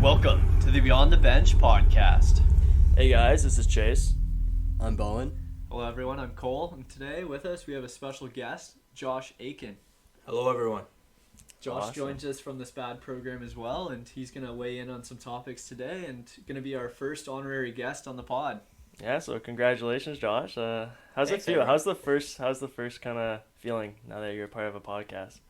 Welcome to the Beyond the Bench podcast. Hey guys, this is Chase. I'm Bowen. Hello everyone, I'm Cole, and today with us we have a special guest, Josh Aitkens. Hello, everyone. Josh Awesome. joins us from the SPAD program as well, and he's going to weigh in on some topics today and going to be our first honorary guest on the pod. Yeah, so congratulations, Josh. How's Thanks, it feel? everyone. How's the first kind of feeling now that you're a part of a podcast?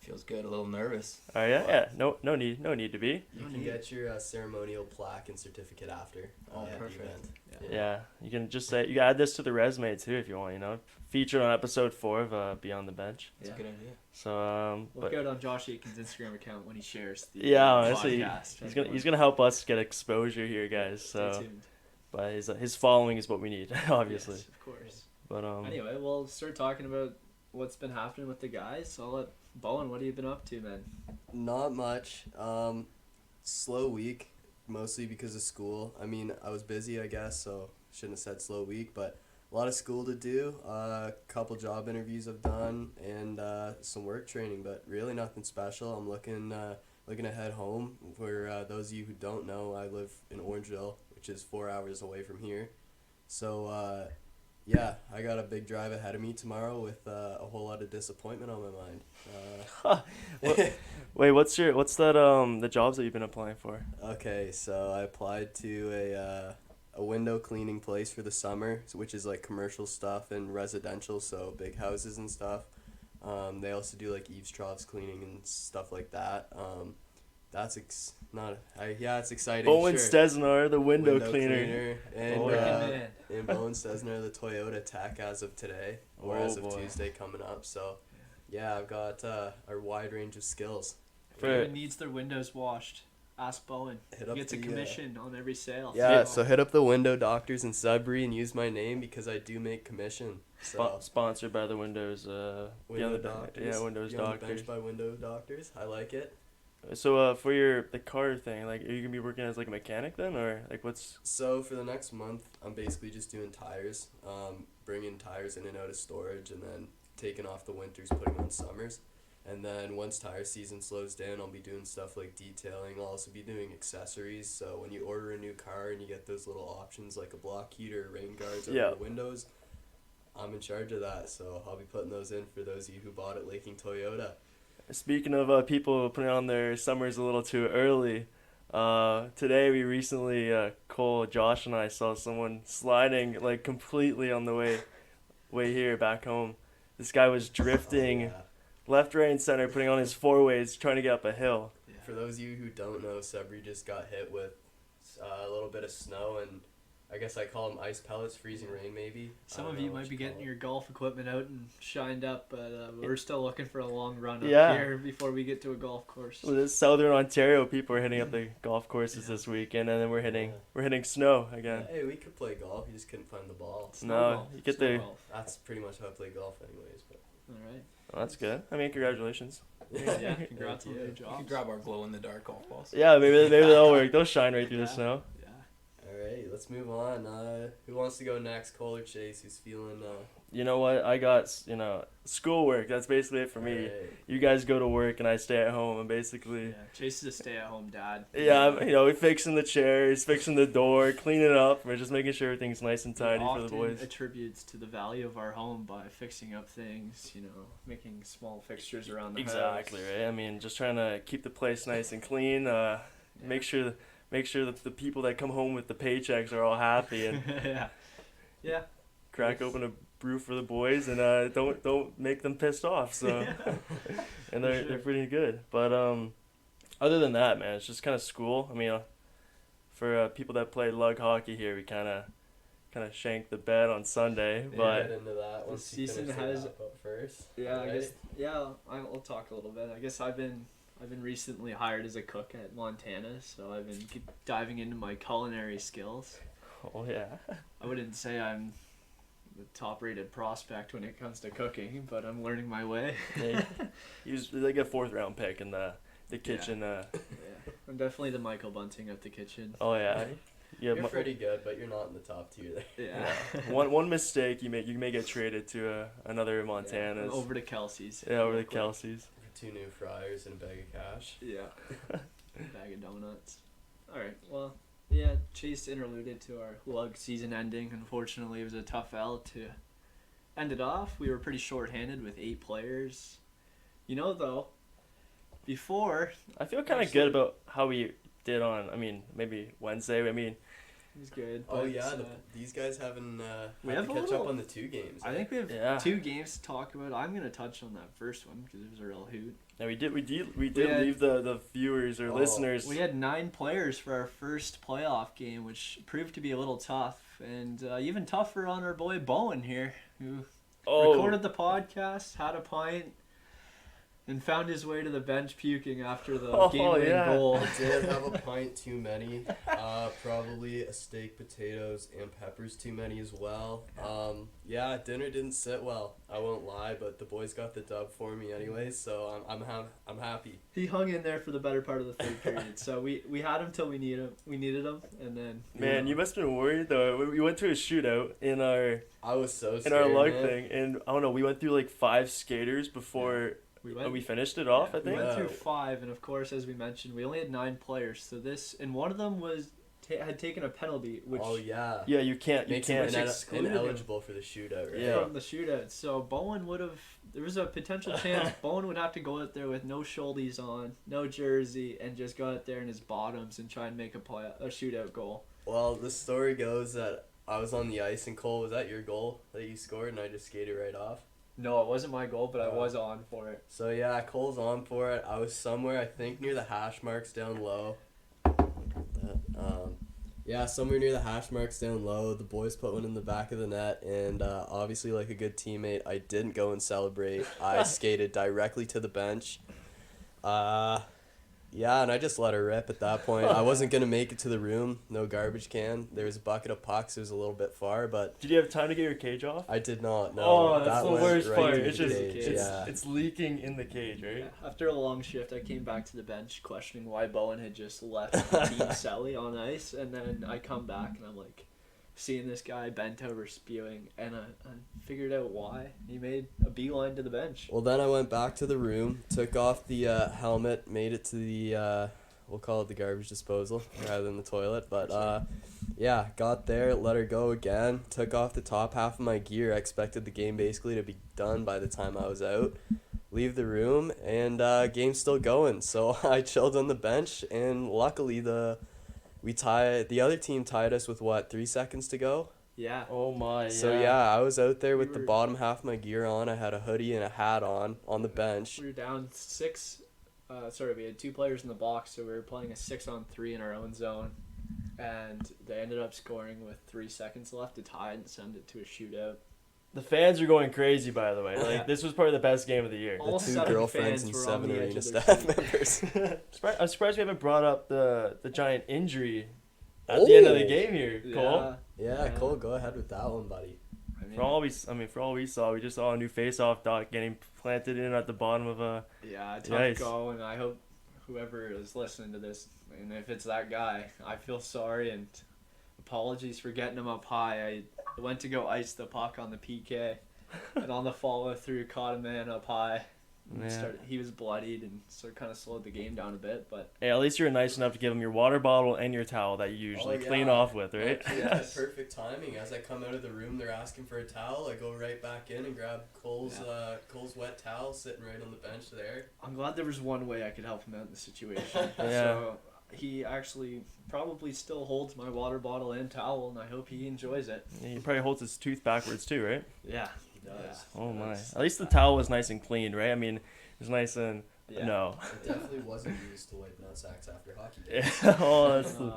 Feels good. A little nervous. Oh yeah. No need to be. You can get your ceremonial plaque and certificate after. At the perfect. event. Yeah, you can just say you can add this to the resume too if you want. You know, featured on episode 4 of Beyond the Bench. That's a good idea. So Look but out on Josh Aitkens' Instagram account when he shares the yeah, honestly, podcast. he's gonna help us get exposure here, guys. Stay So, tuned. but his following is what we need, obviously. Yes, of course. But Anyway, we'll start talking about what's been happening with the guys. So I'll let Bowen, what have you been up to, man? Not much. Slow week, mostly because of school. I mean, I was busy, I guess, so shouldn't have said slow week, but a lot of school to do. A couple job interviews I've done, and some work training, but really nothing special. I'm looking to head home. For those of you who don't know, I live in Orangeville, which is 4 hours away from here. So, yeah, I got a big drive ahead of me tomorrow with a whole lot of disappointment on my mind. wait, what's that the jobs that you've been applying for? Okay, so I applied to a window cleaning place for the summer, which is like commercial stuff and residential, so big houses and stuff. They also do like eaves troughs cleaning and stuff like that. It's exciting. Bowen sure. Stesnar, the window cleaner. And Oh, yeah. in Bowen Stesnar, the Toyota Tech as of today, or Oh, as of boy. Tuesday coming up. So, yeah, I've got a wide range of skills. If anyone needs their windows washed, ask Bowen. Hit He up gets a the, commission on every sale. Yeah, so hit up the window doctors in Sudbury and use my name because I do make commission. So Sponsored by the Windows. Window Beyond the- Doctors. Yeah, Windows Beyond the Doctors. Bench by Window Doctors. I like it. So for the car thing, like, are you gonna be working as like a mechanic then, or like what's? So for the next month, I'm basically just doing tires, bringing tires in and out of storage, and then taking off the winters, putting on summers. And then once tire season slows down, I'll be doing stuff like detailing. I'll also be doing accessories. So when you order a new car and you get those little options like a block heater, rain guards over Yeah. the windows, I'm in charge of that. So I'll be putting those in for those of you who bought at Laking Toyota. Speaking of people putting on their summers a little too early, today we recently Cole, Josh, and I saw someone sliding like completely on the way here back home. This guy was drifting. Oh, yeah. Left, right, and center, putting on his 4-ways, trying to get up a hill. For those of you who don't know, Sudbury just got hit with a little bit of snow, and I guess I call them ice pellets, freezing rain maybe. Some I of don't you know what might be call getting it. your golf equipment out and shined up, but we're still looking for a long run up Yeah. here before we get to a golf course. Well, this Southern Ontario people are hitting up the golf courses this weekend, and then we're hitting snow again. Hey, we could play golf. You just couldn't find the ball. No, you get the- That's pretty much how I play golf, anyways. But All right. Oh, that's good. I mean, congratulations. Yeah, congrats on Thank the you. new You job. can grab our glow-in-the-dark golf balls. Yeah, maybe they'll work. They'll shine right through Yeah. the snow. Yeah. all right, let's move on. Who wants to go next? Cole or Chase? Who's feeling? You know what? I got schoolwork. That's basically it for me. Alright. You guys go to work and I stay at home, and basically. Yeah. Chase is a stay-at-home dad. Yeah, we're fixing the chairs, fixing the door, cleaning up. We're just making sure everything's nice and tidy for the Often boys. attributes to the value of our home by fixing up things, making small fixtures around the Exactly, house. right? I mean, just trying to keep the place nice and clean. Make sure that the people that come home with the paychecks are all happy, and Yeah. Yeah. crack open a brew for the boys, and don't make them pissed off. So, and they're pretty good. But other than that, man, it's just kind of school. I mean, for people that play lug hockey here, we kind of shanked the bed on Sunday, We'll but get into that once you season finish the has- wrap up first. Yeah, I Alright? guess. Yeah, I'll talk a little bit. I guess I've been recently hired as a cook at Montana, so I've been diving into my culinary skills. oh yeah, I wouldn't say I'm the top-rated prospect when it comes to cooking, but I'm learning my way. he was like a 4th round pick in the kitchen. Yeah, I'm definitely the Michael Bunting of the kitchen. Oh yeah, yeah. You're pretty good, but you're not in the top tier there. Yeah. One mistake you may get traded to another Montana's. Over to Kelsey's. Yeah, over real to quick. Kelsey's. For 2 new fryers and a bag of cash. Yeah. Bag of donuts. All right. Well, yeah. Chase interluded to our lug season ending. Unfortunately, it was a tough L to end it off. We were pretty short-handed with 8 players. Though, before I feel kind of good about how we did on. I mean, maybe Wednesday. I mean, it was good. Oh but, yeah, these guys haven't we had have to a catch little- up on the 2 games. I think we have Yeah. 2 games to talk about. I'm gonna touch on that first one because it was a real hoot. yeah, we did had- leave the viewers or Oh, listeners. We had 9 players for our first playoff game, which proved to be a little tough, and even tougher on our boy Bowen here, who recorded the podcast, had a pint, and found his way to the bench puking after the game-winning yeah. goal. I did have a pint too many. Probably a steak, potatoes, and peppers too many as well. Yeah, dinner didn't sit well. I won't lie, but the boys got the dub for me anyway, so I'm happy. He hung in there for the better part of the third period, so we had him till we needed him, and then Man, you must have been worried though. We went to a shootout in our I was so scared, in our lug man. thing, and I don't know. We went through like 5 skaters before we finished it off. I we think. went through Yeah. 5, and of course, as we mentioned, we only had 9 players. So and one of them had taken a penalty, which Oh yeah. Yeah, you can't. Makes can't. him excluded him. ineligible for the shootout, right? Yeah. from the shootout. So Bowen there was a potential chance Bowen would have to go out there with no shouldies on, no jersey, and just go out there in his bottoms and try and make a shootout goal. Well, the story goes that I was on the ice, and Cole, was that your goal that you scored, and I just skated right off? No, it wasn't my goal, but I Oh. was on for it. So yeah, Cole's on for it. I was somewhere, I think, near the hash marks down low. Yeah, somewhere near the hash marks down low. The boys put one in the back of the net, and obviously, like a good teammate, I didn't go and celebrate. I skated directly to the bench. Yeah, and I just let her rip at that point. I wasn't going to make it to the room. No garbage can. There was a bucket of pucks. It was a little bit far, but Did you have time to get your cage off? I did not. No, Oh, that's that the went worst right part. to the It's just cage, yeah. it's leaking in the cage, right? Yeah. After a long shift, I came back to the bench questioning why Bowen had just left Team Sally on ice, and then I come back and I'm like seeing this guy bent over spewing, and I figured out why. He made a beeline to the bench. Well, then I went back to the room, took off the helmet, made it to the, we'll call it the garbage disposal rather than the toilet. But yeah, got there, let her go again, took off the top half of my gear. I expected the game basically to be done by the time I was out. Leave the room, and game's still going. So I chilled on the bench, and luckily the other team tied us with 3 seconds to go. Yeah. Oh my. So yeah, I was out there with We the were- bottom half of my gear on. I had a hoodie and a hat on the bench. We were down 6. We had 2 players in the box, so we were playing a 6-on-3 in our own zone, and they ended up scoring with 3 seconds left to tie and send it to a shootout. The fans are going crazy, by the way. Yeah. Like this was probably the best game of the year. All The 2 7 girlfriends fans and were on 7 the edge arena of their staff seat. members. I'm surprised we haven't brought up the giant injury at the end of the Oh. game here, Cole. Yeah, Yeah. Cole, go ahead with that one, buddy. I mean, For all we saw, we just saw a new face-off dot getting planted in at the bottom of a. yeah, tough Nice. go, and I hope whoever is listening to this, and if it's that guy, I feel sorry and apologies for getting him up high. I went to go ice the puck on the PK, and on the follow through caught a man up high. Yeah. He was bloodied, and so kind of slowed the game down a bit. But Hey, at least you're nice enough to give him your water bottle and your towel that you usually Oh, yeah. clean off with, right? Yes. Perfect timing. As I come out of the room, they're asking for a towel. I go right back in and grab Cole's wet towel sitting right on the bench there. I'm glad there was one way I could help him out in the situation. Yeah. So he actually probably still holds my water bottle and towel, and I hope he enjoys it. He probably holds his tooth backwards too, right? Yeah, he does. Oh my! That's- At least the towel was nice and clean, right? I mean, it was nice and Yeah. no. It definitely wasn't used to wipe nut sacks after hockey Yeah. games. Oh, that's the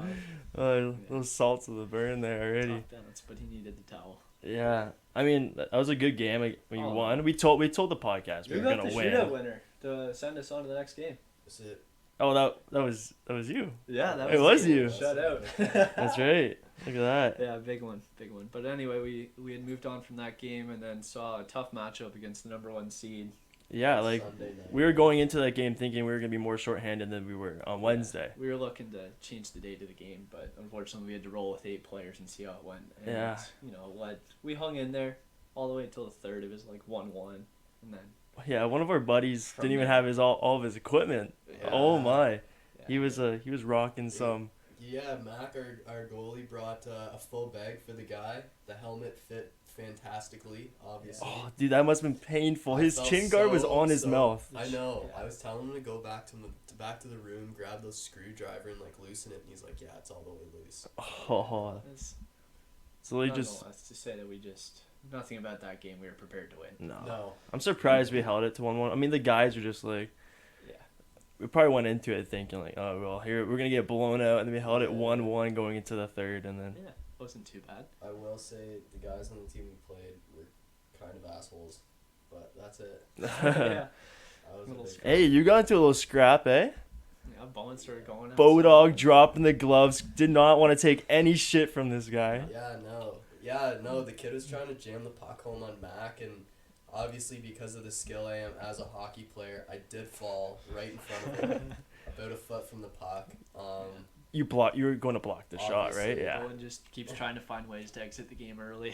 Yeah. those salts of the burn there already. Tough balance, but he needed the towel. Yeah, I mean that was a good game. We Oh. won. We told the podcast we We were got gonna the win. shootout winner to send us on to the next game. Is it? Oh, that was you. Yeah, that It was you. Shout out. That's right. Look at that. Yeah, big one. But anyway, we had moved on from that game and then saw a tough matchup against the number 1 seed. Yeah, like Sunday night. we were going into that game thinking we were gonna be more shorthanded than we were on Wednesday. We were looking to change the date of the game, but unfortunately we had to roll with 8 players and see how it went. And, Yeah. we hung in there all the way till the third. It was like 1-1, and then Yeah, one of our buddies From didn't even there. have all of his equipment. yeah, Oh my. yeah. He was rocking some. Yeah, Mac, our goalie, brought a full bag for the guy. The helmet fit fantastically, obviously. Oh, dude, that must have been painful. I His felt chin guard was on his mouth. I know. Yeah. I was telling him to go back to the room, grab those screwdriver, and like loosen it. And he's like, "Yeah, it's all the way loose." Oh, It's so he just. nonetheless to say that we just nothing about that game we were prepared to win. No. I'm surprised we held it to 1-1. I mean, the guys were just like. Yeah. We probably went into it thinking like, oh well, here we're gonna get blown out, and then we held it 1-1 going into the third, and then. Yeah, wasn't too bad. I will say the guys on the team we played were kind of assholes, but that's it. Yeah. I was Little a big scrap. Hey, you got into a little scrap, eh? Yeah, Bowen started going. Bodog dropping the gloves. Did not want to take any shit from this guy. Yeah, no. The kid was trying to jam the puck home on Mac, and obviously because of the skill I am as a hockey player, I did fall right in front of him, about a foot from the puck. You were going to block the shot, right? Obviously. Yeah. Bowen just keeps trying to find ways to exit the game early.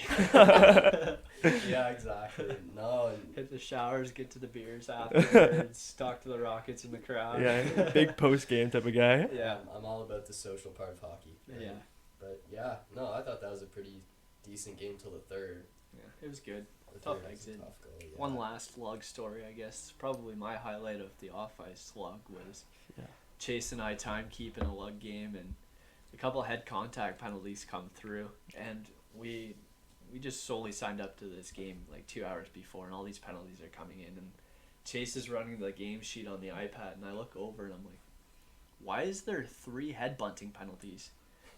Yeah, exactly. No, and Hit the showers, get to the beers afterwards, talk to the Rockets in the crowd. Yeah, big post game type of guy. Yeah. I'm all about the social part of hockey. Yeah. But yeah, no, I thought that was a pretty decent game till the third. Yeah, it was good. The Tough third was a exit. tough goal, yeah. One last slug story, I guess. Probably my highlight of the off-ice slug was Yeah. Chase and I timekeeping a lug game, and a couple head contact penalties come through, and we just solely signed up to this game like 2 hours before, and all these penalties are coming in, and Chase is running the game sheet on the iPad, and I look over and I'm like, why is there 3 head bunting penalties?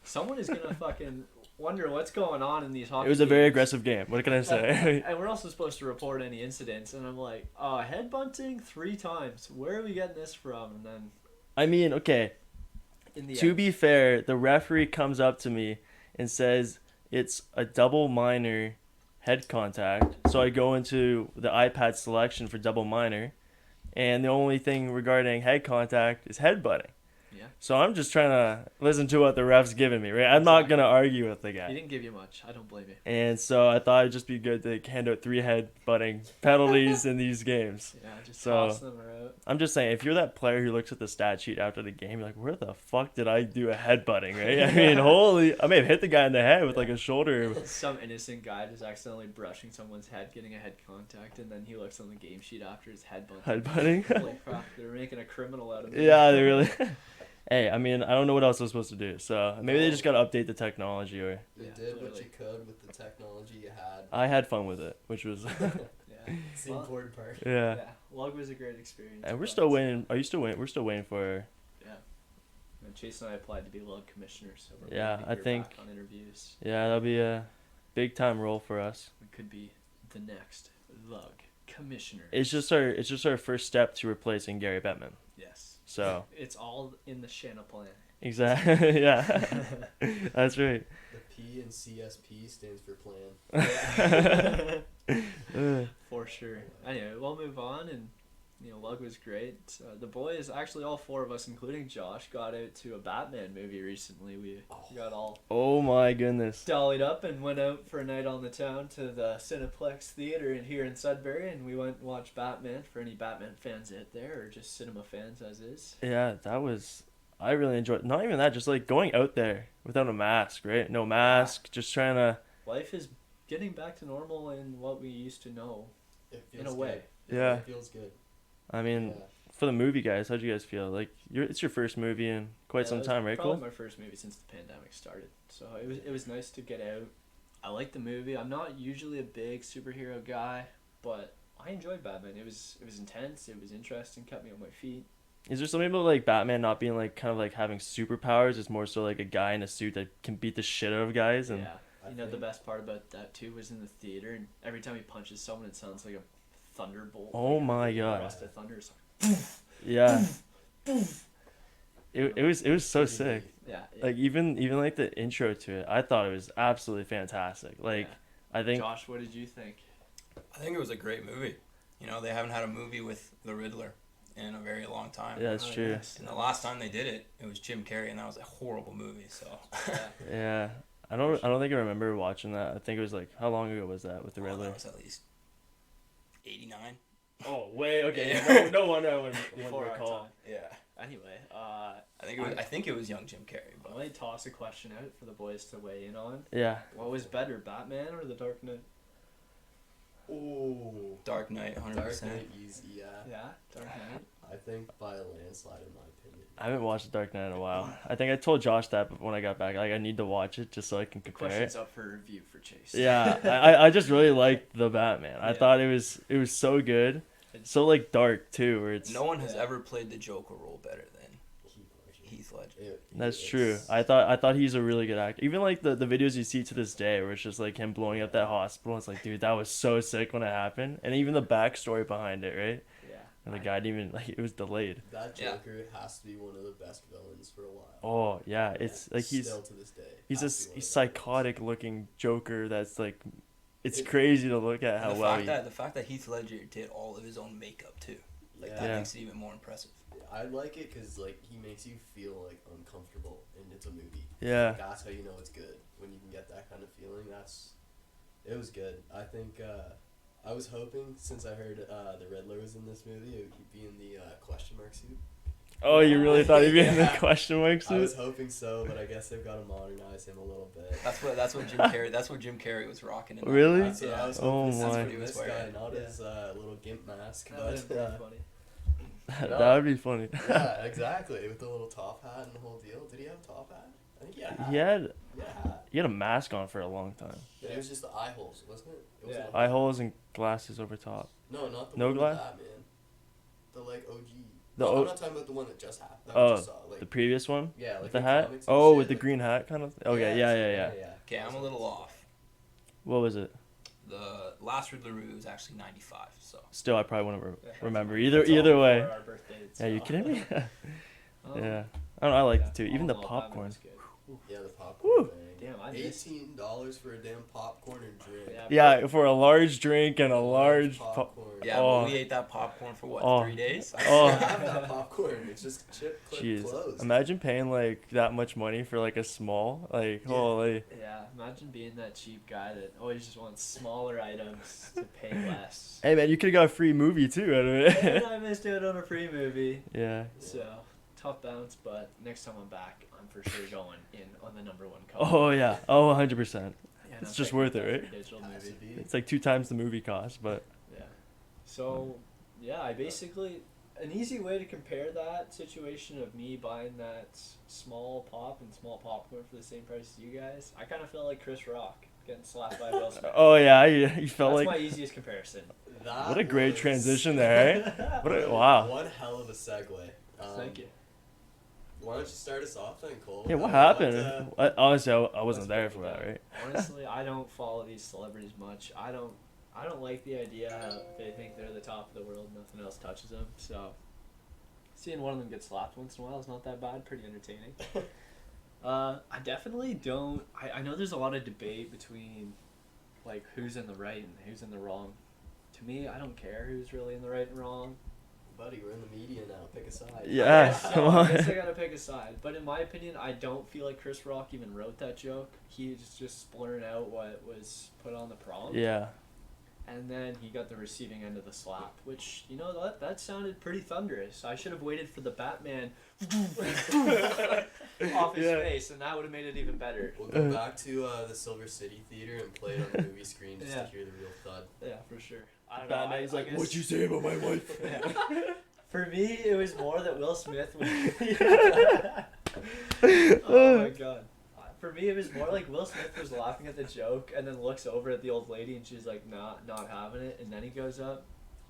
Someone is gonna fucking wonder what's going on in these hockey It was a very games. aggressive game. What can I say? And we're also supposed to report any incidents, and I'm like, head bunting 3 times. Where are we getting this from? And then I mean, okay. in the To end, be fair, the referee comes up to me and says it's a double minor head contact. So I go into the iPad selection for double minor, and the only thing regarding head contact is headbutting. yeah, So I'm just trying to listen to what the ref's giving me, right? I'm not Exactly. going to argue with the he guy. didn't give you much. I don't blame you. And so I thought it'd just be good to hand out 3 headbutting penalties in these games. Yeah, just So- toss them out. I'm just saying, if you're that player who looks at the stat sheet after the game, you're like, where the fuck did I do a headbutting, right? I mean, I may have hit the guy in the head with like a shoulder. Some innocent guy just accidentally brushing someone's head, getting a head contact, and then he looks on the game sheet after his head bunting. Headbutting? Holy crap, they're making a criminal out of me. Yeah, they really. Hey, I mean, I don't know what else I was supposed to do. So maybe they just got to update the technology. Or You Yeah, did what clearly. you could with the technology you had. I had fun with it, which was Yeah. It's the Well, important part. yeah. yeah. Lug was a great experience. And we're but- still waiting. Are you still waiting? We're still waiting for. Yeah. And Chase and I applied to be lug commissioners, so we're Yeah, waiting to I hear think- back on interviews. Yeah, that'll be a big time role for us. We could be the next lug commissioner. It's just our first step to replacing Gary Bettman. Yes. So It's all in the Shanna plan. exactly, yeah, that's right. The P in CSP stands for plan. For sure. Anyway, we'll move on, and Lug was great. The boys, actually all 4 of us, including Josh, got out to a Batman movie recently. We got all Oh my goodness. dollied up and went out for a night on the town to the Cineplex Theater here in Sudbury, and we went and watched Batman for any Batman fans out there, or just cinema fans as is. Yeah, I really enjoyed. Not even that, just like going out there without a mask, right? No mask, just trying to. Life is getting back to normal in what we used to know. It In feels a way. good. Yeah. It feels good. I mean, Yeah. for the movie guys, how'd you guys feel? Like, it's your first movie in quite Yeah, some it was time, right? Probably Cole? my first movie since the pandemic started, so it was nice to get out. I liked the movie. I'm not usually a big superhero guy, but I enjoyed Batman. It was intense. It was interesting. Kept me on my feet. Is there something about like Batman not being like kind of like having superpowers? It's more so like a guy in a suit that can beat the shit out of guys, and Yeah. I The think- best part about that too was in the theater, and every time he punches someone, it sounds like a thunderbolt. Oh like, my a God. burst of thunder. It's like, yeah, it was so Pretty sick. neat. yeah. Like even like the intro to it, I thought it was absolutely fantastic. Like Yeah. I think Josh, what did you think? I think it was a great movie. They haven't had a movie with the Riddler in a very long time. yeah, that's Oh, true. yes. And the last time they did it, it was Jim Carrey, and that was a horrible movie. So Yeah. Yeah, I don't think I remember watching that. I think it was like how long ago was that with the Oh, Riddler? that was at least 89. Oh, way okay. Yeah. No wonder I wouldn't Before our time. Yeah. Anyway, I think it was young Jim Carrey. I But might toss a question out for the boys to weigh in on. Yeah. What was better, Batman or The Dark Knight? Oh. Dark Knight, 100%. Dark Knight, easy, yeah. Yeah, Dark Knight. I think by a landslide, in my opinion. I haven't watched The Dark Knight in a while. I think I told Josh that when I got back. Like, I need to watch it just so I can The compare question's it. up for review for Chase. Yeah, I just really liked the Batman. I thought it was so good, so like dark too. Where it's No one has ever played the Joker role better than Heath Ledger. That's true. I thought he's a really good actor. Even like the videos you see to this day, where it's just like him blowing up that hospital. It's like, dude, that was so sick when it happened, and even the backstory behind it, right? Yeah. And the guy didn't even like it was delayed. That Joker has to be one of the best villains for a while. Oh yeah, it's like he's still to this day. he's has to a be one of the psychotic looking Joker. That's like, it's crazy to look at how the well fact that Heath Ledger did all of his own makeup too, like Yeah. that Yeah. makes it even more impressive. I like it because like he makes you feel like uncomfortable, and it's a movie. Yeah. That's how you know it's good, when you can get that kind of feeling. It was good. I think I was hoping, since I heard the Riddler was in this movie, it would be in the question mark suit. Oh, you really thought he'd be in the Yeah. question mark I was suit? hoping so, but I guess they've got to modernize him a little bit. That's what Jim Carrey. That's what Jim Carrey was rocking. In that Really? movie. That's what Yeah. I was Oh hoping to see my. from this guy, not Yeah. his little gimp mask, That would've but been funny. That would be funny. yeah, exactly, with the little top hat and the whole deal. Did he have a top hat? I think he had a hat. He Yeah, had a mask on for a long time. but it was just the eye holes, wasn't it? It Yeah. wasn't Eye holes and glasses over top. No, not the No one glass? with Batman. The like OG. The No, O- I'm not talking about the one that just happened. That Oh, we just saw. Like, the previous one? yeah, like With the in hat? comics and Oh, shit, with the like- green hat kind of? Okay, yeah. Okay, I'm a little off. What was it? The last Riddler movie was actually 95. So Still, I probably wouldn't Yeah. remember. It's all Either way. before our birthdays, Yeah, you so. kidding me? Um, Yeah. I don't know, I liked it too. all Even in the all, Batman popcorn. was good. Yeah, the popcorn Woo. thing. Damn, I missed. $18 for a damn popcorn and drink. Yeah, for a large drink and a large popcorn. yeah, Oh. but we ate that popcorn for what, Oh. 3 days? I Oh. still have that popcorn. It's just chip clip Jeez. closed. Imagine paying like that much money for like a small, like, holy. Yeah, imagine being that cheap guy that always just wants smaller items to pay less. Hey man, you could have got a free movie too out of And it. I missed out on a free movie, Yeah. so tough bounce. But next time I'm back, I'm for sure going in on the number one cover. Oh yeah. Oh, 100%. Yeah, it's no, just check worth that it, for right? Digital Has to movie. be. It's like 2 times the movie cost, but Yeah. So, yeah, I basically, an easy way to compare that situation of me buying that small pop and small popcorn for the same price as you guys, I kind of felt like Chris Rock getting slapped by Will Smith. oh yeah, you felt That's like my easiest comparison. That what a great was transition there, eh? What a, wow. One hell of a segue. Thank you. Why don't you start us off then, Cole? Yeah, what I want happened? to- Honestly, I wasn't let's there break for it that, down. right? Honestly, I don't follow these celebrities much. I don't like the idea how they think they're the top of the world, nothing else touches them. So, seeing one of them get slapped once in a while is not that bad. Pretty entertaining. I definitely don't. I know there's a lot of debate between, like, who's in the right and who's in the wrong. To me, I don't care who's really in the right and wrong. Buddy, we're in the media now. Pick a side. Yeah. So come I on. guess I gotta pick a side. But in my opinion, I don't feel like Chris Rock even wrote that joke. He was just blurring out what was put on the prompt. Yeah. And then he got the receiving end of the slap, which, you know, that sounded pretty thunderous. I should have waited for the Batman off his Yeah. face, and that would have made it even better. We'll go back to the Silver City Theater and play it on the movie screen just Yeah. to hear the real thud. Yeah, for sure. I don't know. Batman's like, guess- "What'd you say about my wife?" Yeah. For me, it was more that Will Smith was. Oh my god. For me, it was more like Will Smith was laughing at the joke and then looks over at the old lady and she's like, not having it, and then he goes up.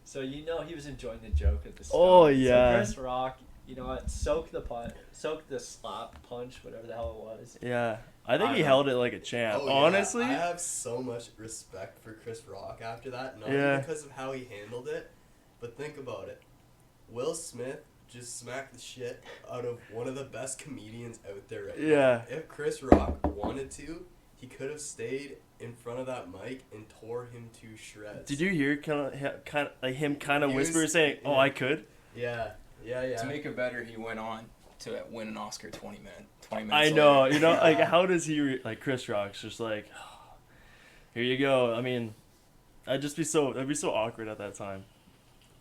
So you know he was enjoying the joke at the start. Oh, yeah. So Chris Rock, you know what? Soak the slap punch, whatever the hell it was. Yeah. I think I he know. held it like a champ. Oh, yeah. Honestly. I have so much respect for Chris Rock after that, not Yeah. even because of how he handled it, but think about it. Will Smith just smacked the shit out of one of the best comedians out there right Yeah. now. If Chris Rock wanted to, he could have stayed in front of that mic and tore him to shreds. Did you hear kind of like him kind of He was- whisper saying, "Oh, yeah. I could"? Yeah. To make it better, he went on to win an Oscar 20 minutes I know. later. You know, like Yeah. how does he like Chris Rock's just like, here you go. I mean, that'd be so awkward at that time.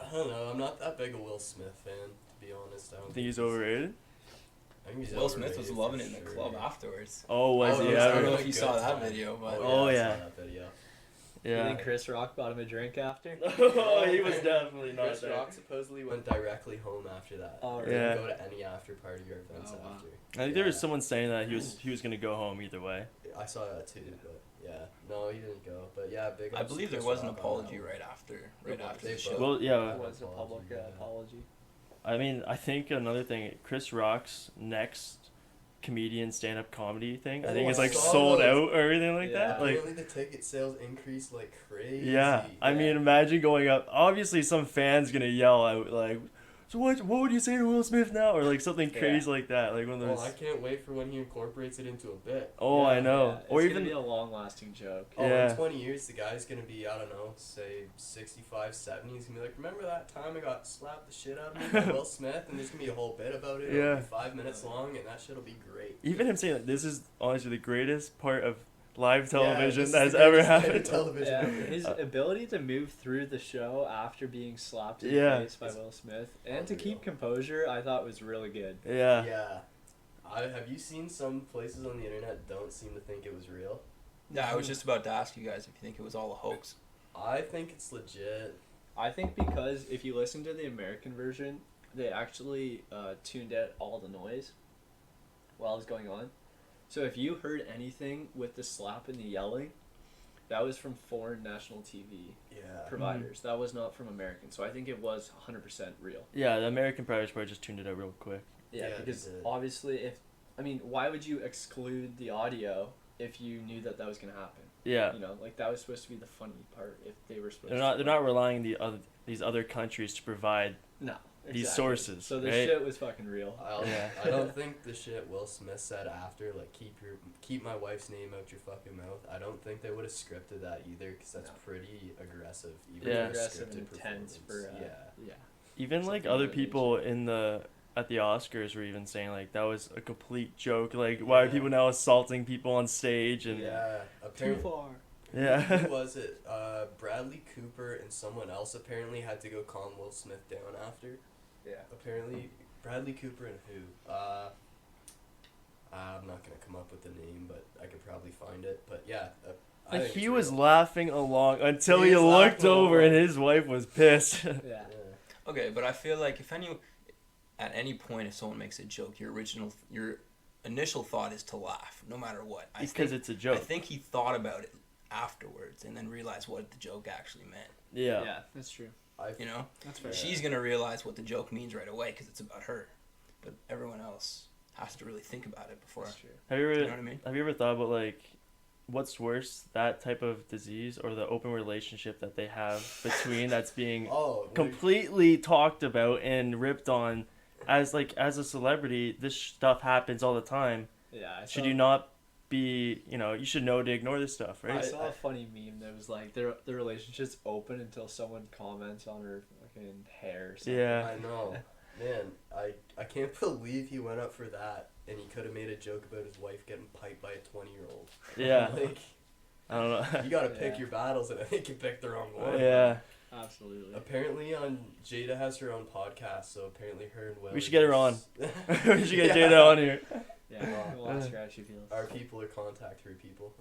I don't know. I'm not that big a Will Smith fan. to be honest. I don't Think he's overrated? I think he's Will Smith was overrated loving for it in the sure. club afterwards. Oh, was he? it I don't know really if you good saw that time. video, but Oh, I yeah. saw that video. You Yeah. think Chris Rock bought him a drink after? Oh, he was definitely not Chris there. Rock supposedly went directly home after that. Oh, Didn't really? go to any after party or events Oh, wow. after. I think there was someone saying that he was gonna go home either way. I saw that too, but yeah, no, he didn't go. But yeah, big. I ups to believe there Chris was an Rock on apology that one. right after They the both- show. Well, yeah. It was a public apology. I mean, I think another thing, Chris Rock's next comedian stand-up comedy thing, I think Oh, is I like saw sold those. out or everything like Yeah. that. Like, Apparently the ticket sales increased like crazy. yeah. I mean, imagine going up. Obviously, some fans gonna yell out like, "So what would you say to Will Smith now?" Or like something Yeah. crazy like that. Like one of Well, those. I can't wait for when he incorporates it into a bit. Oh, Yeah, I know. yeah. Or It's even gonna be a long-lasting joke. Oh, Yeah. in 20 years, the guy's gonna be, I don't know, say 65, 70. He's gonna be like, remember that time I got slapped the shit out of me by Will Smith? And there's gonna be a whole bit about it. It'll Yeah. be 5 minutes long, and that shit'll be great. even him saying that this is honestly the greatest part of live Yeah, television this that is has the ever greatest night of happened. television Yeah, ever. his ability to move through the show after being slapped in Yeah. the face by Will Smith and to Unreal. keep composure, I thought was really good. Yeah. Yeah. Have you seen some places on the internet don't seem to think it was real? Yeah, I was just about to ask you guys if you think it was all a hoax. I think it's legit. I think because if you listen to the American version, they actually tuned out all the noise while it was going on. So if you heard anything with the slap and the yelling, that was from foreign national TV Yeah. providers. That was not from American. So I think it was 100% real. Yeah, the American Private Sport just tuned it out real quick. Yeah, Yeah, they because did. obviously why would you exclude the audio if you knew that was going to happen? Yeah. You know, like that was supposed to be the funny part if they were supposed They're not relying these other countries to provide No. these exactly. sources, So the right? shit was fucking real. Yeah. I don't think the shit Will Smith said after, like, keep my wife's name out your fucking mouth. I don't think they would have scripted that either, because that's No. pretty aggressive. Even Yeah. in a Aggressive scripted and intense for performance. yeah. Even like Something other of that people at the Oscars were even saying like that was a complete joke. Like why are Yeah. people now assaulting people on stage and Yeah. Too Apparently, far. yeah. who was it? Bradley Cooper and someone else apparently had to go calm Will Smith down after. Yeah. Apparently, Bradley Cooper and who? I'm not gonna come up with the name, but I could probably find it. But yeah, I Like think he it's was real. laughing along until He he was looked laughing over and along. his wife was pissed. Yeah. Yeah. Okay, but I feel like at any point if someone makes a joke, your initial thought is to laugh, no matter what. Because it's a I joke. think he thought about it afterwards and then realized what the joke actually meant. Yeah. Yeah, that's true. You know, That's fair. Yeah. she's gonna realize what the joke means right away because it's about her, but everyone else has to really think about it before. That's true. Have you ever You know what I mean? have you ever thought about like what's worse, that type of disease or the open relationship that they have between that's being Oh, completely talked about and ripped on as a celebrity? This stuff happens all the time. Yeah. Should you not be, you should know to ignore this stuff, I right? saw a funny meme that was like their relationship's open until someone comments on her fucking hair or something. Yeah. I know. Man, I can't believe he went up for that, and he could have made a joke about his wife getting piped by a 20-year-old. Yeah. Like, I don't know. you gotta pick Yeah. your battles, and I think you picked the wrong one. Yeah. Absolutely. Apparently, Jada has her own podcast, so apparently her and Will. We should get her on. just- We should get Yeah. Jada on here. Yeah. We'll ask her how she feels. Our people are contact her people.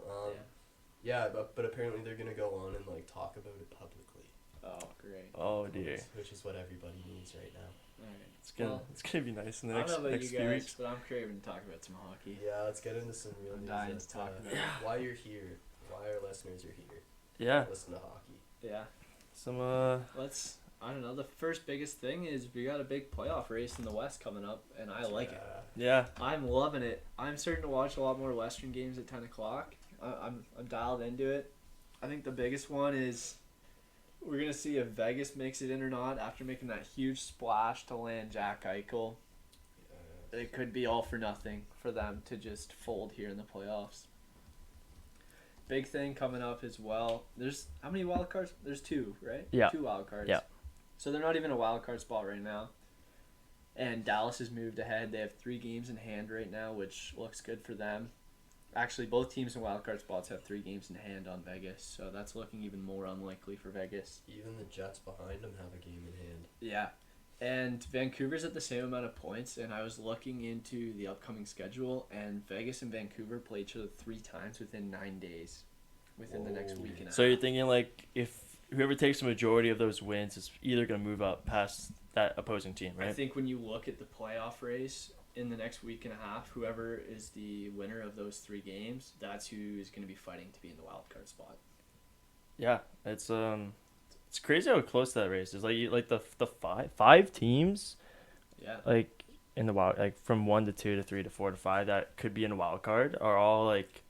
Yeah. Yeah, but apparently they're gonna go on and like talk about it publicly. Oh, great. Oh dear. Which is what everybody needs right now. Alright. It's gonna be nice in the I don't next know about next you few guys, weeks. but I'm craving to talk about some hockey. Yeah, let's get into some real I'm news. dying as to talk about to it. why you're here, why our listeners are here. Yeah. Listen to hockey. Yeah. Some I don't know, the first biggest thing is we got a big playoff race in the West coming up, and I like it. yeah. I'm loving it. I'm starting to watch a lot more Western games at 10 o'clock. I'm dialed into it. I think the biggest one is we're going to see if Vegas makes it in or not after making that huge splash to land Jack Eichel. It could be all for nothing for them to just fold here in the playoffs. Big thing coming up as well. There's how many wild cards? There's 2, right? Yeah. 2 wild cards. Yeah. So they're not even a wild card spot right now. And Dallas has moved ahead. They have 3 games in hand right now, which looks good for them. Actually, both teams in wild card spots have 3 games in hand on Vegas, so that's looking even more unlikely for Vegas. Even the Jets behind them have a game in hand. Yeah. And Vancouver's at the same amount of points, and I was looking into the upcoming schedule, and Vegas and Vancouver play each other 3 times within 9 days, within the next week and a half. So you're thinking like if whoever takes the majority of those wins is either going to move up past that opposing team, right? I think when you look at the playoff race in the next week and a half, whoever is the winner of those 3 games, that's who is going to be fighting to be in the wild card spot. Yeah, it's crazy how close that race is. Like the five teams, Yeah. like in the wild, like from 1 to 2 to 3 to 4 to 5 that could be in a wild card are all like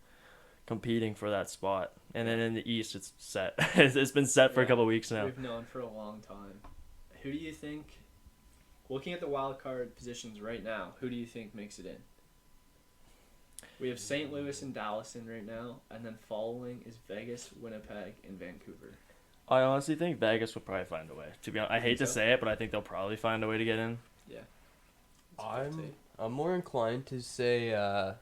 competing for that spot. And then in the East, it's set. It's been set for a couple of weeks now. We've known for a long time. Who do you think, looking at the wild card positions right now, who do you think makes it in? We have St. Louis and Dallas in right now, and then following is Vegas, Winnipeg, and Vancouver. I honestly think Vegas will probably find a way. To be honest, I hate to so? say it, but I think they'll probably find a way to get in. Yeah. I'm more inclined to say I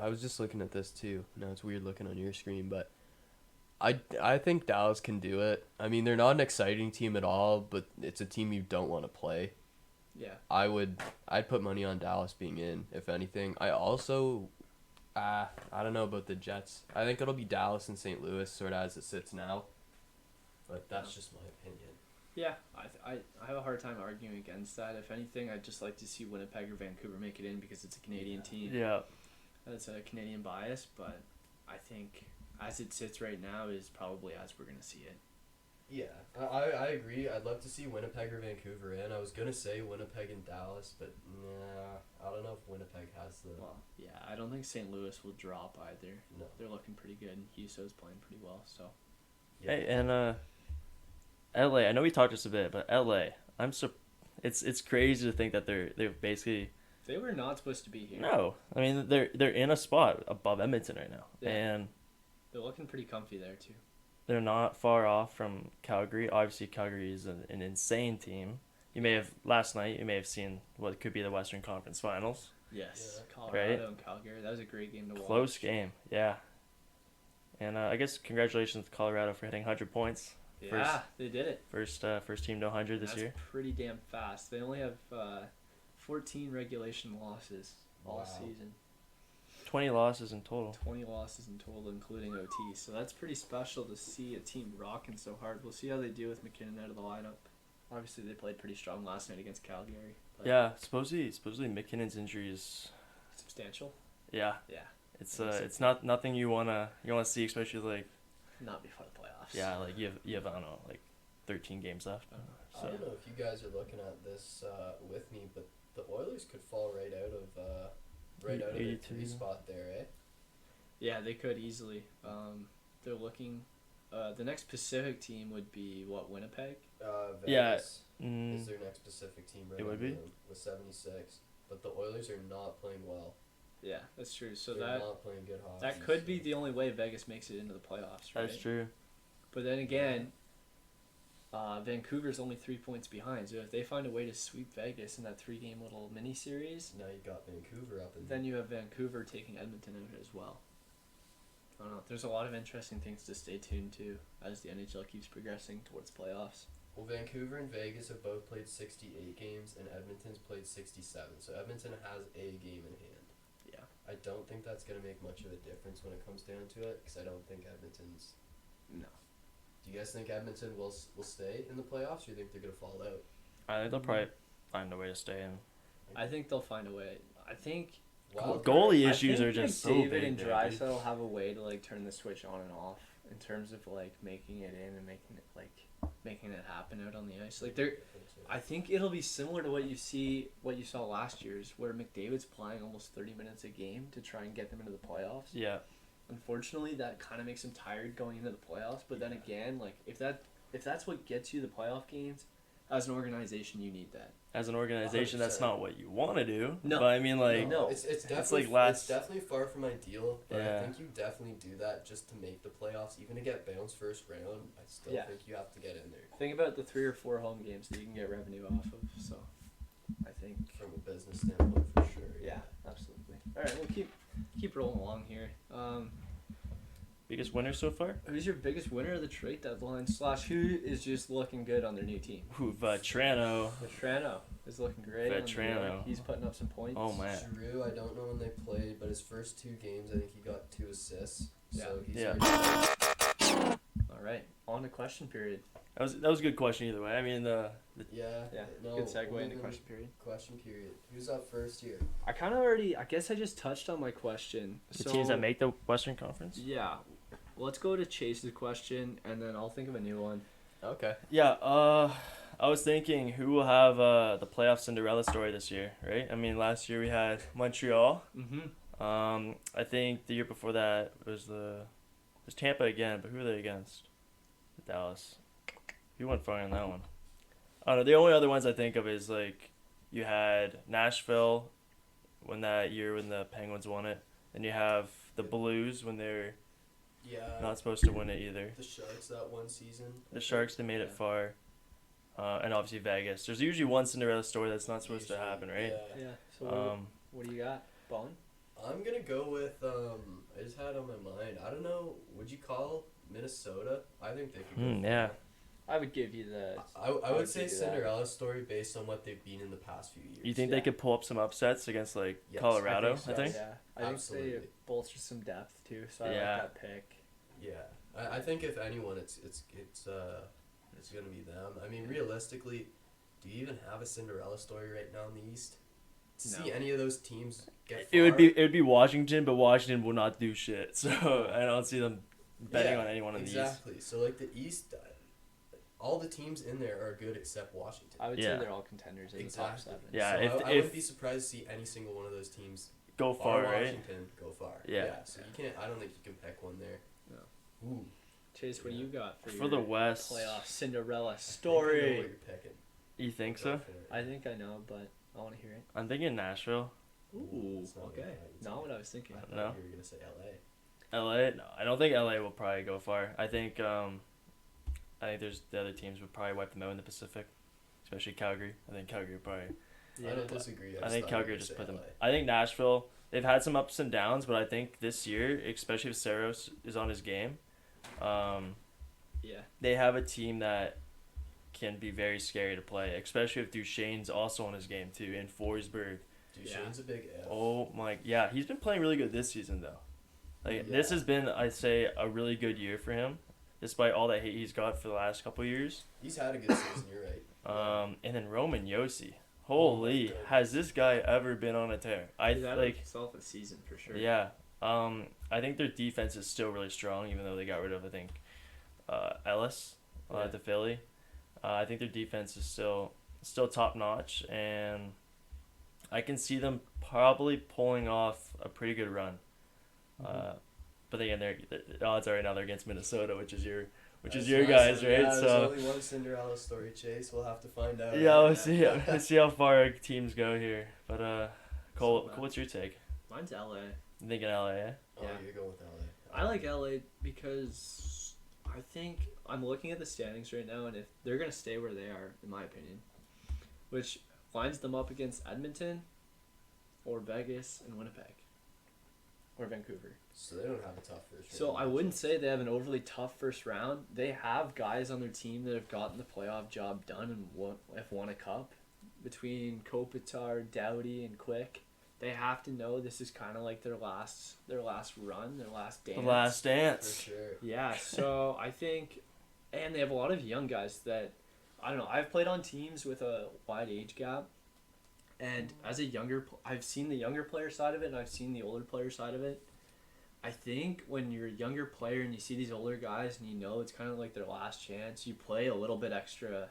was just looking at this too. Now it's weird looking on your screen, but I think Dallas can do it. I mean, they're not an exciting team at all, but it's a team you don't want to play. Yeah. I'd put money on Dallas being in, if anything. I also I don't know about the Jets. I think it'll be Dallas and St. Louis sort of as it sits now. But that's just my opinion. Yeah, I have a hard time arguing against that. If anything, I'd just like to see Winnipeg or Vancouver make it in because it's a Canadian team. Yeah. That's a Canadian bias, but I think as it sits right now is probably as we're going to see it. Yeah, I agree. I'd love to see Winnipeg or Vancouver in. I was going to say Winnipeg and Dallas, but nah, I don't know if Winnipeg has the... Well, yeah, I don't think St. Louis will drop either. No. They're looking pretty good, and Huso's playing pretty well, so... Yeah. Hey, and LA, I know we talked just a bit, but LA, it's crazy to think that they're basically... They were not supposed to be here. No, I mean they're in a spot above Edmonton right now, Yeah. and They're looking pretty comfy there, too. they're not far off from Calgary. Obviously, Calgary is an insane team. You may have seen what could be the Western Conference Finals. Yes, Yeah. Colorado and Calgary. That was a great game to watch. Close game, yeah. And I guess congratulations to Colorado for hitting 100 points. Yeah, they did it. First team to 100 this That's year. pretty damn fast. They only have 14 regulation losses all season. 20 losses in total. 20 losses in total, including OT. So that's pretty special to see a team rocking so hard. We'll see how they do with McKinnon out of the lineup. Obviously, they played pretty strong last night against Calgary. But Yeah, supposedly McKinnon's injury is substantial. yeah. Yeah. It's not nothing you wanna see, especially like Not before the playoffs. yeah, like you have I don't know, like 13 games left. I don't know if you guys are looking at this with me, but the Oilers could fall right out of the 3 spot there, eh? Yeah, they could easily. They're looking. The next Pacific team would be Winnipeg. Vegas Yeah. is their next Pacific team right It would under be? them with 76. But the Oilers are not playing well. Yeah, that's true. So They're not playing good hockey. that could be the only way Vegas makes it into the playoffs, right? That's true. But then again, Vancouver's only 3 points behind. So if they find a way to sweep Vegas in that 3-game little mini series, Now you got Vancouver up, and then you have Vancouver taking Edmonton out as well. I don't know. There's a lot of interesting things to stay tuned to as the NHL keeps progressing towards playoffs. well, Vancouver and Vegas have both played 68 games, and Edmonton's played 67. So Edmonton has a game in hand. Yeah. I don't think that's going to make much of a difference when it comes down to it, because I don't think Edmonton's... No. Do you guys think Edmonton will stay in the playoffs, or do you think they're going to fall out? I think they'll probably find a way to stay in. I think they'll find a way. I think Wild Goalie I issues think are just so David big and there, dude. Draisaitl have a way to turn the switch on and off in terms of making it in and making it happen out on the ice. I think it'll be similar to what you saw last year's, where McDavid's playing almost 30 minutes a game to try and get them into the playoffs. Yeah. Unfortunately, that kind of makes him tired going into the playoffs. But then again, if that's what gets you the playoff games, as an organization, you need that. As an organization, that's 100%. not what you want to do. No. But I mean, like, No. It's definitely like it's definitely far from ideal, but Yeah. I think you definitely do that just to make the playoffs. Even to get bounced first round, I still Yeah. think you have to get in there Think about the 3 or 4 home games that you can get revenue off of. So, I think. from a business standpoint for sure. Yeah, absolutely. All right, we'll keep rolling along here. Biggest winner so far? Who's your biggest winner of the trade deadline? / who is just looking good on their new team? Vetrano. Vetrano is looking great. Vetrano. He's putting up some points. Oh, man. Drew, I don't know when they played, but his first 2 games, I think he got 2 assists. So he's Yeah. All right, on to question period. That was a good question either way. I mean, Yeah. No, good segue into question period. Question period. Who's up first here? I kind of already. I guess I just touched on my question. the teams that make the Western Conference. Yeah, let's go to Chase's question, and then I'll think of a new one. Okay. Yeah. I was thinking who will have the playoff Cinderella story this year, right? I mean, last year we had Montreal. Mm-hmm. I think the year before that was Tampa again, but who were they against? Dallas. Who went far on that one? I don't know. The only other ones I think of is like you had Nashville when the Penguins won it. Then you have the Blues when they're not supposed to win it either. The Sharks that one season. The Sharks, they made it far. And obviously Vegas. There's usually one Cinderella story that's not supposed to happen, right? Yeah. So what do you got, Bowen? I'm gonna go with I just had it on my mind. I don't know. Would you call Minnesota? I think they could. Yeah. I would give you the. I would say Cinderella story based on what they've been in the past few years. You think they could pull up some upsets against like Yes, Colorado? I think. Yeah, I think Absolutely. they bolster some depth too. So I like that pick. Yeah, I think if anyone, it's gonna be them. I mean, realistically, do you even have a Cinderella story right now in the East? To see any of those teams get far? It would be Washington, but Washington will not do shit. So I don't see them betting on anyone in the East. Exactly. So like the East, all the teams in there are good except Washington. I would say they're all contenders in the top 7. Yeah, so I wouldn't be surprised to see any single one of those teams go far, right? Washington go far. Yeah. So you can't. I don't think you can pick one there. No. Ooh. Chase, what do you got for the West playoff Cinderella I story? know what you're picking. You think so? I think I know, but I want to hear it. I'm thinking Nashville. Ooh, It's not okay. what Not what I was thinking. I thought No. you were gonna say LA. LA? No, I don't think LA will probably go far. I think there's the other teams would probably wipe them out in the Pacific, especially Calgary. I think Calgary would probably. I don't disagree. I think Calgary just put them. LA. I think Nashville. They've had some ups and downs, but I think this year, especially if Saros is on his game, they have a team that can be very scary to play, especially if Duchesne's also on his game too in Forsberg. Duchesne's a big F. Oh my, yeah, he's been playing really good this season though. This has been, I'd say, a really good year for him, despite all that hate he's got for the last couple of years. He's had a good season. You're right. And then Roman Josi. Holy, has this guy ever been on a tear? He's had himself a season for sure. Yeah. I think their defense is still really strong, even though they got rid of, I think, Ellis to Philly. I think their defense is still top notch, and I can see them probably pulling off a pretty good run. But again, the odds are right now they're against Minnesota, which is your guys, right? Yeah, so there's only one Cinderella story, Chase. We'll have to find out. Yeah, we'll see. Let's see how far our teams go here. But Cole, what's your take? Mine's LA. You thinking LA? Oh, you're going with LA. I like LA because I think I'm looking at the standings right now, and if they're gonna stay where they are, in my opinion, which lines them up against Edmonton, or Vegas and Winnipeg, or Vancouver. So they don't have a tough first round. So I wouldn't say they have an overly tough first round. They have guys on their team that have gotten the playoff job done and have won a cup. Between Kopitar, Doughty, and Quick, they have to know this is kind of like their last run, their last dance. The last dance. For sure. Yeah, so I think, and they have a lot of young guys that, I don't know, I've played on teams with a wide age gap, and as a I've seen the younger player side of it, and I've seen the older player side of it. I think when you're a younger player and you see these older guys and you know it's kind of like their last chance, you play a little bit extra,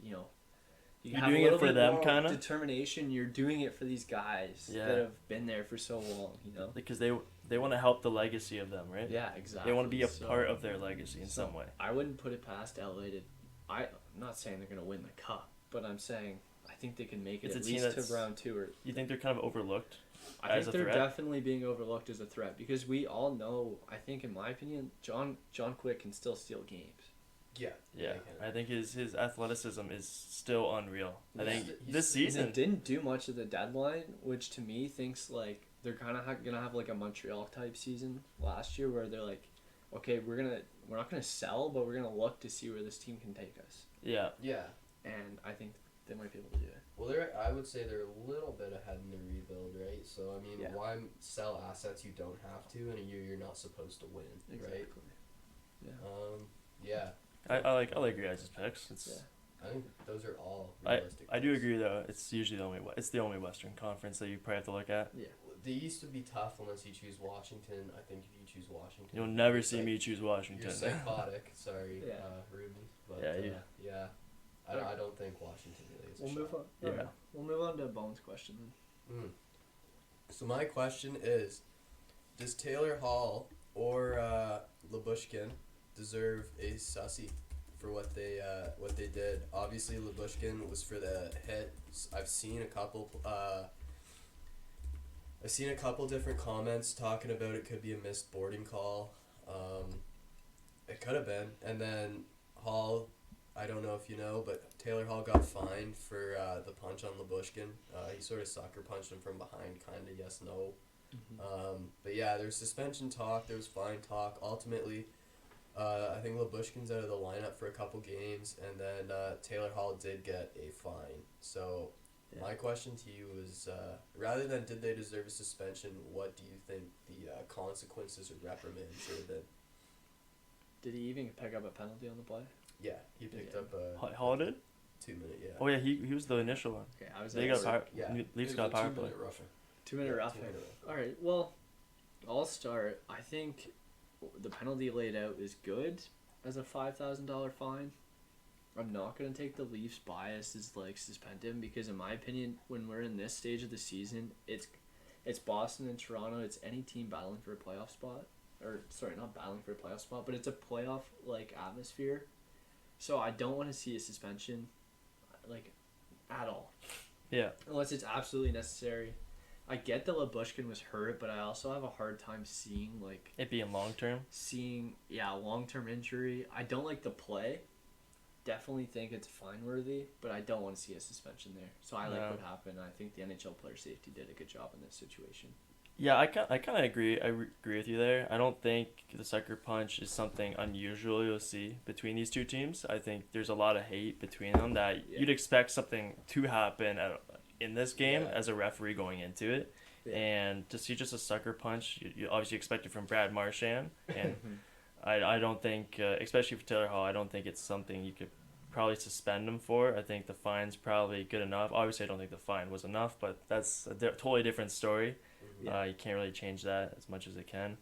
You're doing it for them, kind of? Determination. You're doing it for these guys that have been there for so long, Because they want to help the legacy of them, right? Yeah, exactly. They want to be a part of their legacy in some way. I wouldn't put it past LA to... I'm not saying they're going to win the cup, but I'm saying I think they can make it at least to round 2. Or you think they're kind of overlooked I think they're definitely being overlooked as a threat because we all know, I think in my opinion, John Quick can still steal games. Yeah. I think his athleticism is still unreal. I think this season... They didn't do much of the deadline, which to me thinks like they're kind of going to have like a Montreal type season last year where they're like okay, we're not gonna sell, but we're gonna look to see where this team can take us. Yeah. Yeah. And I think they might be able to do it. Well, I would say they're a little bit ahead in the rebuild, right? So, I mean, Yeah. why sell assets you don't have to in a year you're not supposed to win, right? Yeah. Yeah. I like your guys' picks. I think those are all I realistic. I do picks. agree though. It's usually the only Western Conference that you probably have to look at. Yeah. The East would be tough unless you choose Washington. I think if you choose Washington, You'll never you're see me choose Washington. You're psychotic. Sorry, Yeah. Ruben. But, Yeah, yeah. I don't think Washington really is a We'll shot. move on. Yeah. Alright. We'll move on to Bowen's question then. So my question is, does Taylor Hall or Labushkin deserve a sussy for what they did? Obviously, Labushkin was for the hit. I've seen a couple different comments talking about it could be a missed boarding call. It could have been. And then Hall, I don't know if you know, but Taylor Hall got fined for the punch on Labushkin. He sort of sucker punched him from behind, kind of, yes, no. But yeah, there was suspension talk, there was fine talk. Ultimately, I think Labushkin's out of the lineup for a couple games, and then Taylor Hall did get a fine. So my question to you is, rather than did they deserve a suspension, what do you think the consequences or reprimand should have been? Did he even pick up a penalty on the play? Yeah, he picked up a Hall did? 2 minute, yeah. Oh yeah, he was the initial one. Okay, I was They at got power. Yeah. Leafs got power play. 2 minute roughing. 2 minute roughing. 2 minute roughing. All right. Well, I'll start. I think the penalty laid out is good as a $5,000 fine. I'm not gonna take the Leafs' bias as like suspend him because in my opinion, when we're in this stage of the season, it's Boston and Toronto. It's any team battling for a playoff spot, or sorry, not battling for a playoff spot, but it's a playoff like atmosphere. So I don't want to see a suspension, like, at all. Yeah. Unless it's absolutely necessary. I get that Labushkin was hurt, but I also have a hard time seeing it being long term. Long-term injury. I don't like the play. Definitely think it's fine worthy, but I don't want to see a suspension there. So I like what happened. I think the NHL player safety did a good job in this situation. Yeah, I kind of agree. Agree with you there. I don't think the sucker punch is something unusual you'll see between these two teams. I think there's a lot of hate between them that you'd expect something to happen in this game as a referee going into it. Yeah. And to see just a sucker punch, you obviously expect it from Brad Marchand. And I don't think, especially for Taylor Hall, I don't think it's something you could probably suspend him for. I think the fine's probably good enough. Obviously, I don't think the fine was enough, but that's a totally different story. Yeah. You can't really change that as much as it can.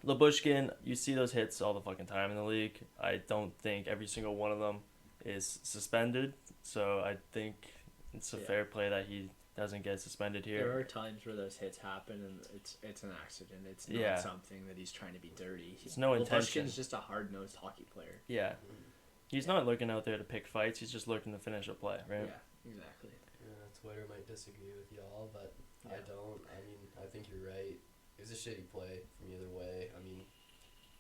Labushkin, you see those hits all the fucking time in the league. I don't think every single one of them is suspended, so I think it's a fair play that he doesn't get suspended here. There are times where those hits happen and it's an accident. It's not something that he's trying to be dirty. It's no intention. Labushkin's just a hard-nosed hockey player. Yeah. He's not looking out there to pick fights. He's just looking to finish a play, right? Yeah, exactly. Twitter might disagree with y'all, but I don't. I mean, I think you're right. It was a shitty play from either way. I mean,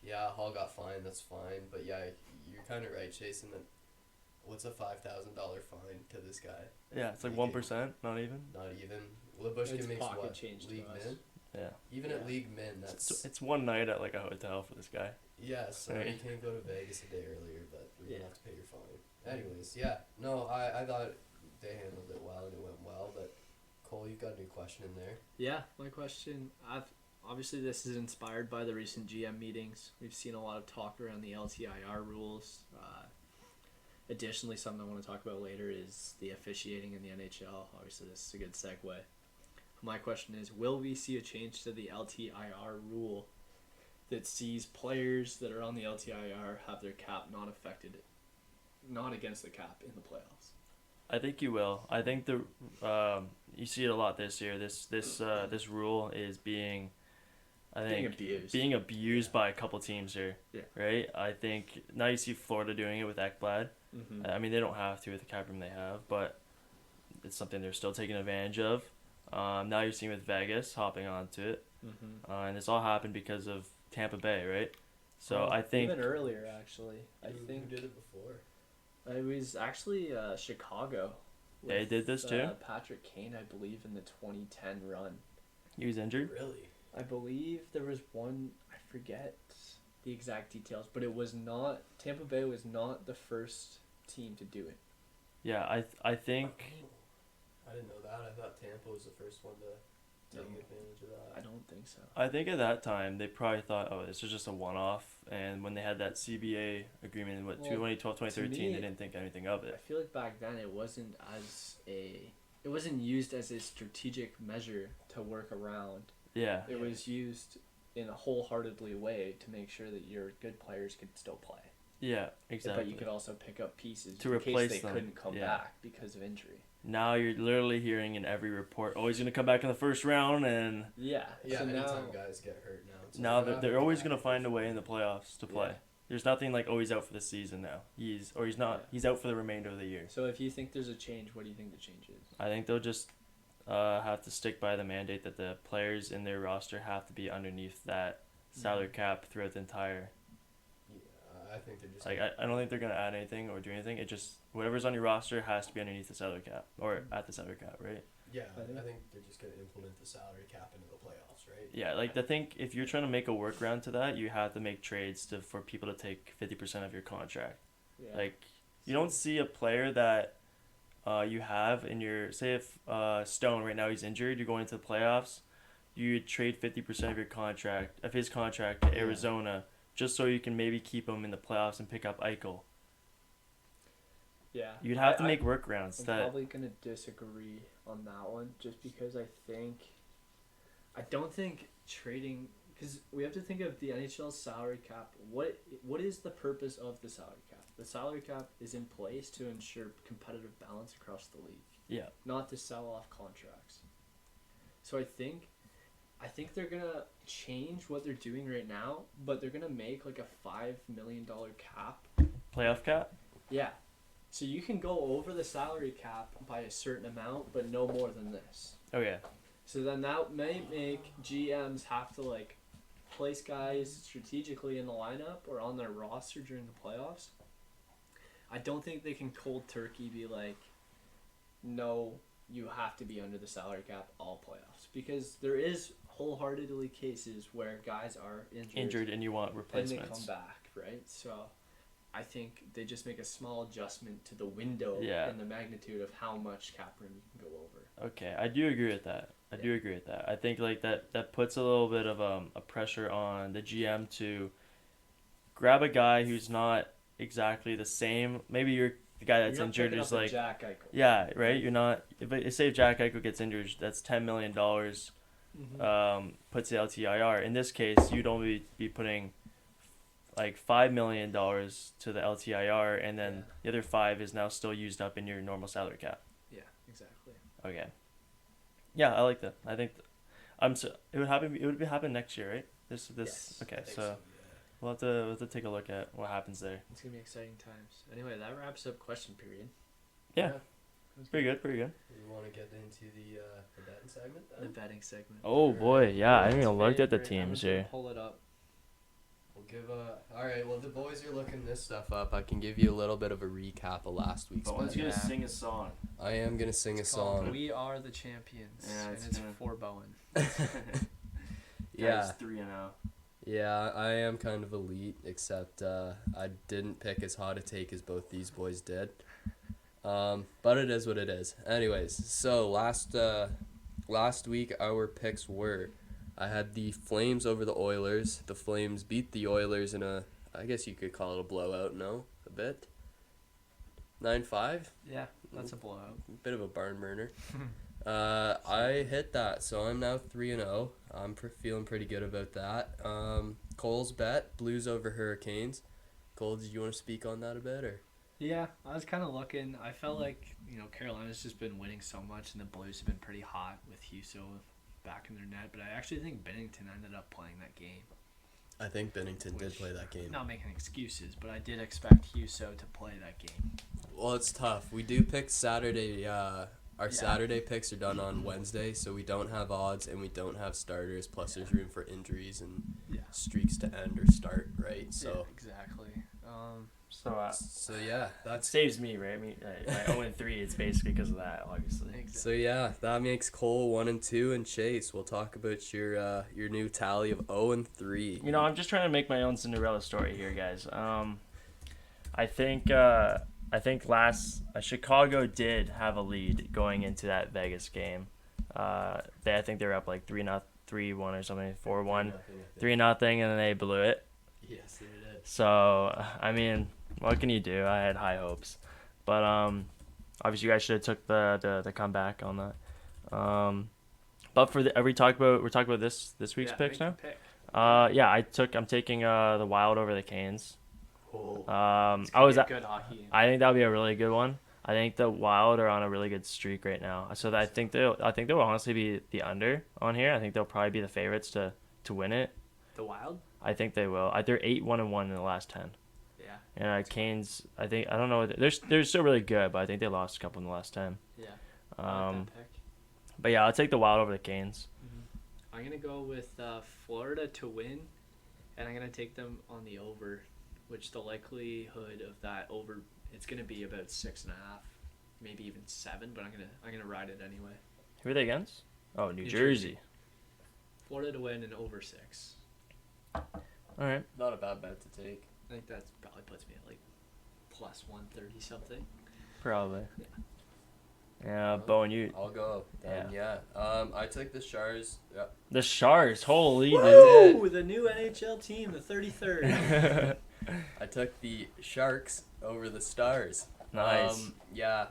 Hall got fined. That's fine. But yeah, you're kind of right, Jason. That what's a $5,000 fine to this guy? Yeah, it's like 1%, not even. Not even. Labushkin makes what? Change league min. Yeah. Even at league min, that's. It's one night at like a hotel for this guy. Yeah, so you can't go to Vegas a day earlier, but you're gonna have to pay your fine. Anyways, I thought they handled it well and it went well, but Cole, you've got a new question in there. Yeah, my question. Obviously this is inspired by the recent GM meetings. We've seen a lot of talk around the LTIR rules. Additionally, something I want to talk about later is the officiating in the NHL. Obviously, this is a good segue. My question is, will we see a change to the LTIR rule that sees players that are on the LTIR have their cap not affected, not against the cap in the playoffs? I think you will. I think you see it a lot this year. This rule is being abused by a couple teams here. Yeah. Right. I think now you see Florida doing it with Ekblad. Mm-hmm. I mean, they don't have to with the cap room they have, but it's something they're still taking advantage of. Now you're seeing with Vegas hopping onto it, and this all happened because of Tampa Bay, right? So I think even earlier actually. Who did it before? It was actually Chicago. They did this too? Patrick Kane, I believe, in the 2010 run. He was injured? Really? I believe there was one, I forget the exact details, but it was not, Tampa Bay was not the first team to do it. Yeah, I think. I didn't know that. I thought Tampa was the first one to take advantage of that. I don't think so. I think at that time they probably thought, oh, this is just a one-off, and when they had that CBA agreement in 2012, 2013, they didn't think anything of I it. feel like back then it wasn't used as a strategic measure to work around. Yeah. It was used in a wholeheartedly way to make sure that your good players could still play. Yeah, exactly. But you could also pick up pieces to in replace case they them. couldn't come back because of injury. Now you're literally hearing in every report, oh, he's going to come back in the first round, and Yeah, so anytime guys get hurt now. now they're always going to find a way in the playoffs to play. Yeah. There's nothing like, oh, he's out for the season now. He's not. Yeah. He's out for the remainder of the year. So if you think there's a change, what do you think the change is? I think they'll just have to stick by the mandate that the players in their roster have to be underneath that salary cap throughout the entire. Yeah, I think they're just Like I don't think they're gonna add anything or do anything. It just whatever's on your roster has to be underneath the salary cap or at the salary cap, right? Yeah, I think they're just gonna implement the salary cap into the playoffs, right? Yeah, like I think if you're trying to make a workaround to that, you have to make trades for people to take 50% of your contract. Yeah. Like you don't see a player that you have in your say if Stone right now he's injured, you're going into the playoffs, you trade 50% of his contract to Arizona just so you can maybe keep him in the playoffs and pick up Eichel. Yeah. You'd have to make workarounds. I'm that probably gonna disagree on that one, just because I don't think trading, because we have to think of the NHL salary cap. What is the purpose of the salary cap? The salary cap is in place to ensure competitive balance across the league. Yeah. Not to sell off contracts. So I think they're gonna change what they're doing right now, but they're gonna make like a $5 million cap. Playoff cap? Yeah. So you can go over the salary cap by a certain amount, but no more than this. Oh yeah. So then that may make GMs have to like place guys strategically in the lineup or on their roster during the playoffs. I don't think they can cold turkey be like, no, you have to be under the salary cap all playoffs, because there is wholeheartedly cases where guys are injured And you want replacements. and they come back, right? So I think they just make a small adjustment to the window and the magnitude of how much cap room you can go over. Okay, I do agree with that. I think like that puts a little bit of a pressure on the GM to grab a guy who's not exactly the same. Maybe you're the guy that's injured is like Jack Eichel. Yeah, right. You're not. If say if Jack Eichel gets injured, that's $10 million. Puts the LTIR. In this case, you'd only be putting like $5 million to the LTIR, and then the other 5 is now still used up in your normal salary cap. Yeah, exactly. Okay. Yeah, I like that. I think it would happen. It would happen next year, right? This. Yes, okay, so we'll have to take a look at what happens there. It's gonna be exciting times. Anyway, that wraps up question period. Yeah. Pretty good. We want to get into the betting segment then? The betting segment. Oh boy, yeah. I haven't even looked at the Favorite. teams I'm here. gonna pull it up. We'll give alright, well, the boys are looking this stuff up. I can give you a little bit of a recap of last week's Bowen's bet. gonna sing a song. I am going to sing a song. We are the champions. Yeah, and it's it's gonna- for Bowen. Yeah. 3-0. Yeah, I am kind of elite, except I didn't pick as hot a take as both these boys did. But it is what it is. Anyways, so last week our picks were, I had the Flames over the Oilers. The Flames beat the Oilers in I guess you could call it a blowout, no? A bit? 9-5? Yeah, that's a blowout. Bit of a barn burner. I hit that, so I'm now 3-0. I'm feeling pretty good about that. Cole's bet, Blues over Hurricanes. Cole, did you want to speak on that a bit, or? Yeah, I was kind of looking. I felt like, Carolina's just been winning so much, and the Blues have been pretty hot with Husso back in their net. But I actually think Binnington ended up playing that game. I think Binnington did play that game. Not making excuses, but I did expect Husso to play that game. Well, it's tough. We do pick Saturday. Our Saturday picks are done on Wednesday, so we don't have odds and we don't have starters. Plus, there's room for injuries and streaks to end or start, right? So yeah, exactly. So yeah, that that's saves me, right? I mean, my 0-3, it's basically because of that, obviously. so yeah, that makes Cole 1-2, and Chase. We'll talk about your new tally of 0-3. You know, I'm just trying to make my own Cinderella story here, guys. I think Chicago did have a lead going into that Vegas game. I think they were up like 3-1 or something, 4-1, 3-0, and then they blew it. Yes, they did. So I mean, what can you do? I had high hopes, but obviously you guys should have took the comeback on that. But we're talking about this week's picks now. I'm taking the Wild over the Canes. It's I good hockey. I think that'll be a really good one. I think the Wild are on a really good streak right now, so I think they'll honestly be the under on here. I think they'll probably be the favorites to win it. The Wild? I think they will. They're 8-1-1 in the last 10. Yeah. And Canes, I don't know. They're still really good, but I think they lost a couple in the last 10. Yeah. I like that pick. But yeah, I'll take the Wild over the Canes. Mm-hmm. I'm gonna go with Florida to win, and I'm gonna take them on the over, which the likelihood of that over, it's gonna be about 6.5, maybe even 7. But I'm gonna ride it anyway. Who are they against? Oh, New New Jersey. Florida to win and over 6. All right. Not a bad bet to take. I think that probably puts me at like plus 130 something. Probably. Yeah. Yeah, Bowen, you. I'll go. Yeah. I took the Stars. Yeah. The Sharks, holy dude. Woo! The new NHL team, the 33rd. I took the Sharks over the Stars. Nice. Yeah.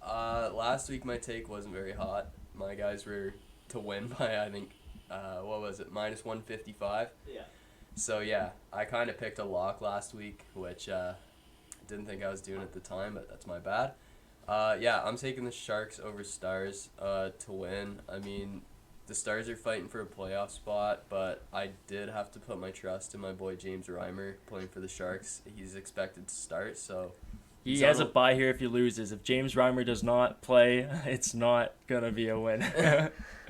Last week my take wasn't very hot. My guys were to win by, I think, what was it, minus 155. Yeah. So yeah, I kind of picked a lock last week, which didn't think I was doing at the time, but that's my bad. Yeah, I'm taking the Sharks over Stars to win. I mean, the Stars are fighting for a playoff spot, but I did have to put my trust in my boy James Reimer playing for the Sharks. He's expected to start, so... He has a bye here if he loses. If James Reimer does not play, it's not going to be a win.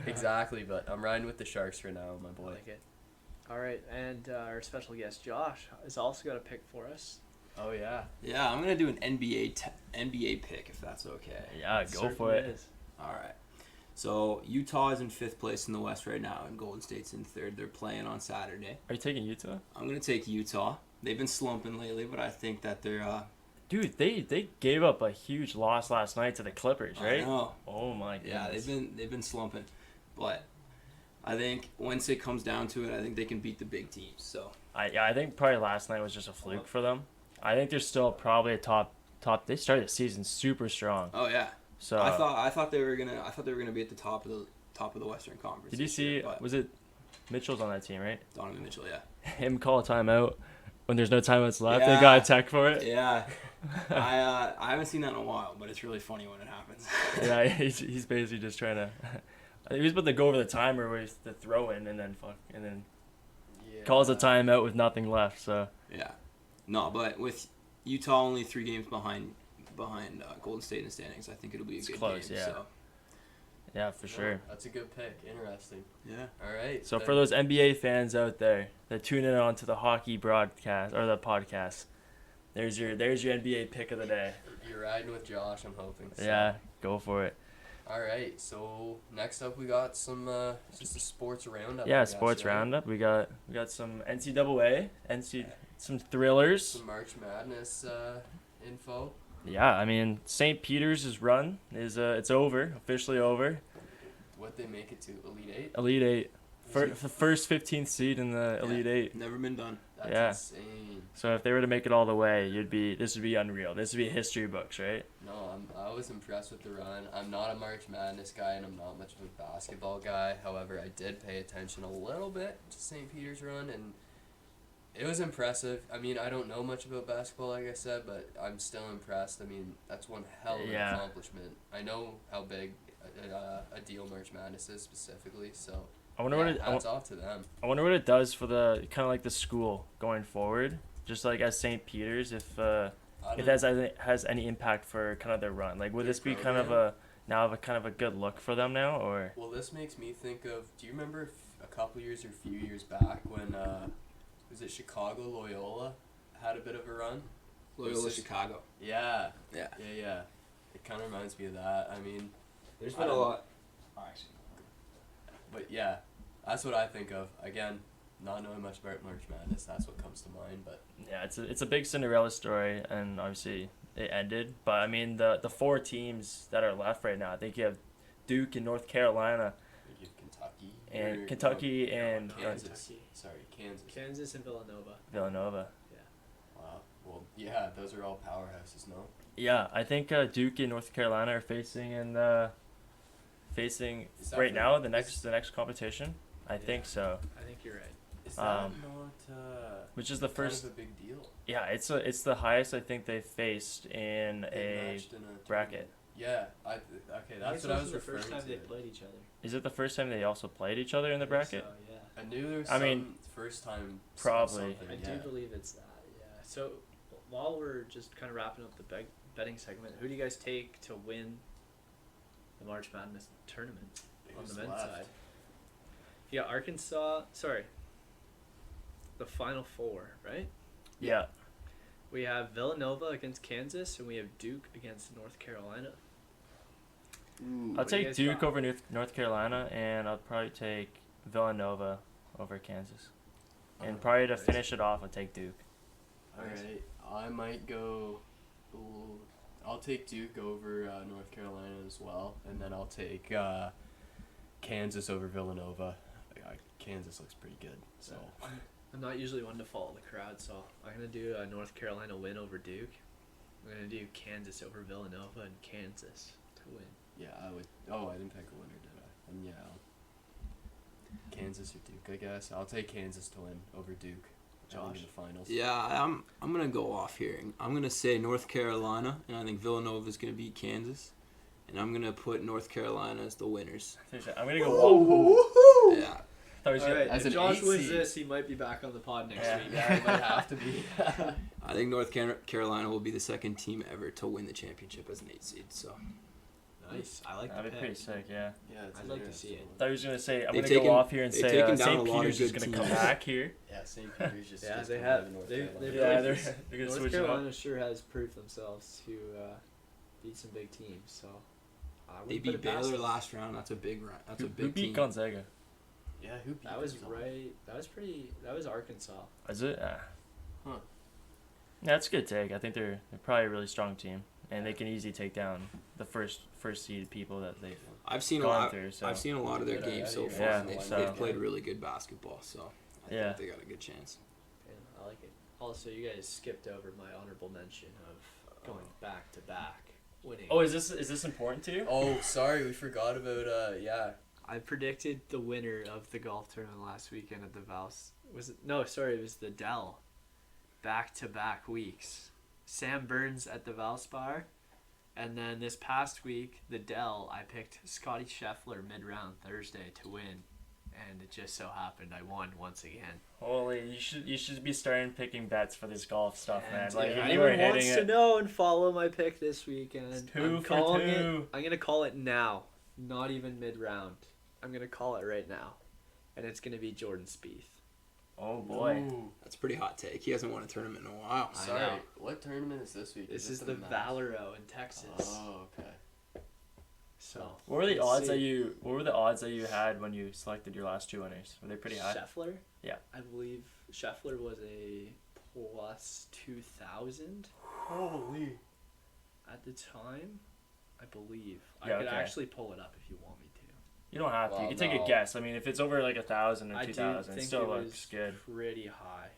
Exactly, but I'm riding with the Sharks for now, my boy. I like it. All right, and our special guest Josh has also got a pick for us. Oh, yeah. Yeah, I'm gonna do an NBA pick if that's okay. Yeah, go for it. All right. So Utah is in 5th place in the West right now, and Golden State's in 3rd. They're playing on Saturday. Are you taking Utah? I'm gonna take Utah. They've been slumping lately, but I think that they're. Dude, they gave up a huge loss last night to the Clippers, right? I know. Oh my goodness. Yeah, they've been slumping, but I think once it comes down to it, I think they can beat the big teams. So. I think probably last night was just a fluke for them. I think they're still probably a top. They started the season super strong. Oh yeah. So I thought they were gonna be at the top of the Western Conference. Did you see? Was it Mitchell's on that team, right? Donovan Mitchell, yeah. Him call a timeout when there's no timeouts left. Yeah. They got a tech for it. Yeah. I haven't seen that in a while, but it's really funny when it happens. Yeah, he's basically just trying to. He was about to go over the timer where he's the throw in and then calls a timeout with nothing left. So. Yeah. No, but with Utah only 3 games behind Golden State in the standings, I think it'll be a good close, game. yeah. So. Yeah, for sure. That's a good pick. Interesting. Yeah. All right. So for those NBA fans out there that tune in on to the hockey broadcast or the podcast, there's your NBA pick of the day. You're riding with Josh, I'm hoping. So. Yeah, go for it. All right. So next up we got some just a sports roundup. Yeah, sports roundup. We got some NCAA, some thrillers. Some March Madness info. Yeah, I mean St. Peter's run is it's officially over. What they make it to Elite 8? Elite 8. The first 15th seed in the Elite 8. Never been done. That's insane. So if they were to make it all the way, this would be unreal. This would be history books, right? No, I was impressed with the run. I'm not a March Madness guy, and I'm not much of a basketball guy. However, I did pay attention a little bit to St. Peter's run, and it was impressive. I mean, I don't know much about basketball, like I said, but I'm still impressed. I mean, that's one hell of an accomplishment. I know how big a deal March Madness is specifically, so hats off to them. I wonder what it does for the kind of like the school going forward, just like as St. Peter's, if it has any impact for kind of their run. Like, would this be kind of a good look for them now, or? Well, this makes me think of. Do you remember a couple years or a few years back when? Was it Chicago Loyola had a bit of a run. Loyola Chicago. Yeah. Yeah. Yeah. It kind of reminds me of that. I mean, There's been a lot. Oh, actually. but yeah, that's what I think of. Again, not knowing much about March Madness, that's what comes to mind. But Yeah, it's a big Cinderella story, and obviously it ended. But I mean, the 4 teams that are left right now, I think you have Duke and North Carolina, you have Kentucky and Kentucky and Kansas. Sorry, Kansas. Kansas and Villanova. Villanova. Wow. Well, yeah, those are all powerhouses, no? Yeah, I think Duke and North Carolina are facing facing Is that right for- now the next competition. I think so. I think you're right. Is that Um, not Which is the kind first. of a big deal? Yeah, it's the highest I think they've faced in They a matched in a bracket. Yeah, okay, that's what I was the referring first time to. they played each other. Is it the first time they also played each other in the I think bracket? So, yeah. I knew there was I mean, first time probably. something, I yeah. do believe it's that, yeah. So while we're just kind of wrapping up the betting segment, who do you guys take to win the March Madness tournament on Who's the men's left? side? Yeah, Arkansas. Sorry, the Final Four, right? Yeah. We have Villanova against Kansas, and we have Duke against North Carolina. Ooh, I'll What do you take guys Duke got? over North Carolina, and I'll probably take Villanova over Kansas. And probably to nice. finish it off, I'll take Duke. Alright, I might go. Ooh, I'll take Duke over North Carolina as well, and then I'll take Kansas over Villanova. Kansas looks pretty good, so. I'm not usually one to follow the crowd, so I'm gonna do a North Carolina win over Duke. I'm gonna do Kansas over Villanova and Kansas to win. Yeah, I would. Oh, I didn't pick a winner, did I? And yeah, Kansas or Duke, I guess. I'll take Kansas to win over Duke. I think in the finals. Yeah, I'm gonna go off here. I'm gonna say North Carolina, and I think Villanova is gonna beat Kansas, and I'm gonna put North Carolina as the winners. I'm gonna go. Yeah. I was gonna- Alright, As if an Josh 8 wins seed. this, he might be back on the pod next Yeah. week. Yeah, it might have to be. I think North Carolina will be the second team ever to win the championship as an 8 seed. So Nice. I like That'd the be pick. pretty sick, yeah. Yeah, it's I'd like to see it. I thought he was gonna say I'm They've gonna taken- go off here and they've say taken down St. a lot of Peter's is good gonna teams. come back here. Yeah, St. Peter's just. Yeah, just they come have. out of North They've Carolina. proved Yeah, this- they're gonna North switch it up. Carolina sure has proved themselves to beat some big teams. So I they wouldn't put beat it past Baylor them. last round. That's a big round. That's a Who big beat team. Gonzaga? Yeah, who beat That was Gonzaga? right. That was pretty. That was Arkansas. Is it? Huh. Yeah, that's a good take. I think they're probably a really strong team, and they can easily take down the first seed people that they've I've seen a gone lot. through. So I've seen a lot of their Good games so idea. far, Yeah, and they've, so- they've played really good basketball. So I Yeah. think they got a good chance. Yeah, I like it. Also, you guys skipped over my honorable mention of going back to back, winning. Oh, is this important to you? Oh, sorry, we forgot about yeah. I predicted the winner of the golf tournament last weekend at the Vals. Was it? No, sorry, it was the Dell. Back to back weeks. Sam Burns at the Valspar, and then this past week, the Dell. I picked Scotty Scheffler mid round Thursday to win, and it just so happened I won once again. Holy, you should be starting picking bets for this golf stuff, man. And Like if if you were anyone wants hitting to it, know and follow my pick this weekend, Two I'm for calling it. two. I'm gonna call it now, not even mid round. I'm gonna call it right now, and it's gonna be Jordan Spieth. oh boy, Ooh, That's a pretty hot take. He hasn't won a tournament in a while. I sorry. know. What tournament is this week? This it is for the Masters? Valero in Texas. Oh, okay. So what were the let's odds see. that you had when you selected your last 2 winners? Were they pretty high? Scheffler? Yeah. I believe Scheffler was a plus 2,000 Holy. at the time. I believe. Yeah, I could okay. actually pull it up if you want me to. You don't have to. Well, You can take no. a guess. I mean, if it's over like 1,000 or I do 2,000, it think still it looks was good. pretty high.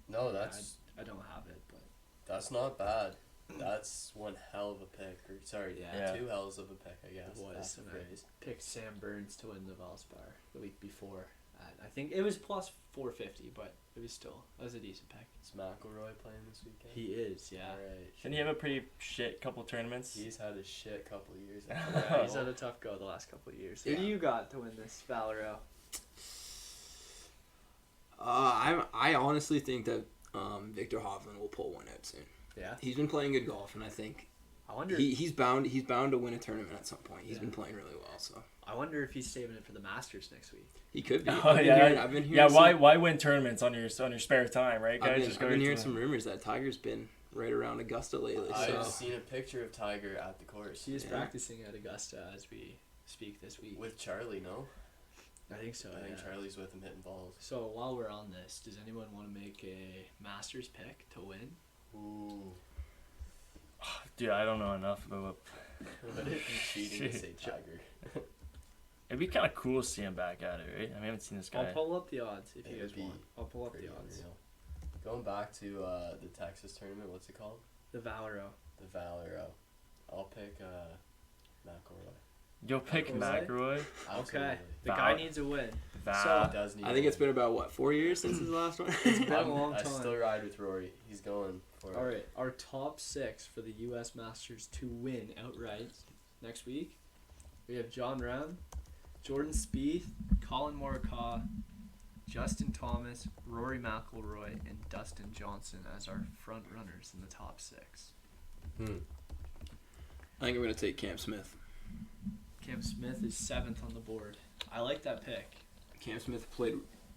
No, that's I don't have it, but not bad. That's one hell of a pick. Or sorry, Yeah. two hells of a pick, I guess. It was, That's the and I phrase. picked Sam Burns to win the Valspar the week before. I think it was plus 450, but it was a decent pick. Is McElroy playing this weekend? He is, yeah. Alright. Didn't he have a pretty shit couple tournaments? He's had a shit couple of years. Yeah, he's had a tough go the last couple of years. Who do Yeah. you got to win this Valero? I honestly think that Victor Hovland will pull one out soon. Yeah. He's been playing good golf, and I think I wonder. He's bound to win a tournament at some point. He's been playing really well, so. I wonder if he's saving it for the Masters next week. He could be. Oh, I've been hearing why win tournaments on your spare time, right, guys? I've been hearing some rumors that Tiger's been right around Augusta lately. I've seen a picture of Tiger at the course. He is practicing at Augusta as we speak this week. With Charlie, no? I think so. I think Charlie's with him hitting balls. So while we're on this, does anyone want to make a Masters pick to win? Ooh. Dude, I don't know enough about. What if you cheating to say Tiger? It'd be kind of cool to see him back at it, right? I haven't seen this guy. I'll pull up the odds if you guys want. I'll pull up the odds. Unreal. Going back to the Texas tournament, what's it called? The Valero. The Valero. I'll pick McIlroy. You'll pick McIlroy? Okay. The guy needs a win. So does need I think it's been about 4 years since his last one. It's been a long time. I still ride with Rory. He's going for it. All right, our top 6 for the U.S. Masters to win outright next week. We have John Ram, Jordan Spieth, Colin Morikawa, Justin Thomas, Rory McIlroy, and Dustin Johnson as our front runners in the top 6. I think I'm going to take Cam Smith. Cam Smith is 7th on the board. I like that pick. Cam Smith played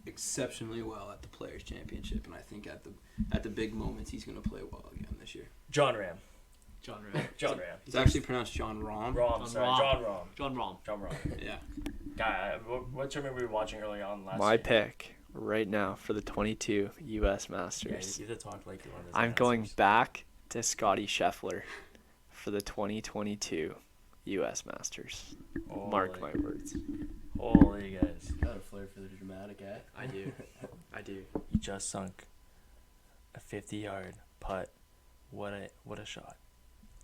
exceptionally well at the Players Championship, and I think at the big moments he's going to play well again this year. John Ram. John Ram. John Ram. It's actually pronounced John Rahm. John Ram. Yeah. Guy, what tournament were we watching early on last My year? pick right now for the 22 U.S. Yeah, Masters. you have to talk like you're one of those I'm going announcers. back to Scotty Scheffler for the 2022 U.S. Masters. Mark my words. Holy guys. Got a flair for the dramatic, eh? I do. I do. He just sunk a 50-yard putt. What a shot.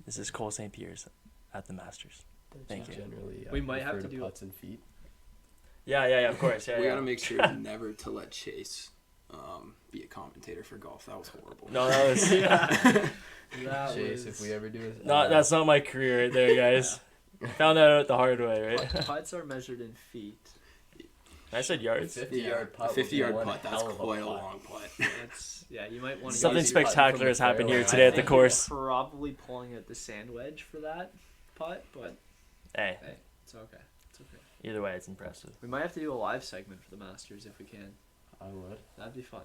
This is Cole St. Pierre's at the Masters. Thank you. Generally, We might have to do putts and feet. Yeah, of course. Yeah, We got to make sure never to let Chase be a commentator for golf. That was horrible. No, that was Chase, if we ever do it. that's not my career right there, guys. Found that out the hard way, right? Putts are measured in feet. I said yards. 50-yard putt. 50-yard putt. That's quite a long putt. You might want to. Something use your putt spectacular from has the happened here fairway. today at the think course. you're probably pulling at the sand wedge for that putt, but Hey, it's okay. It's okay. either way, it's impressive. We might have to do a live segment for the Masters if we can. I would. That'd be fun.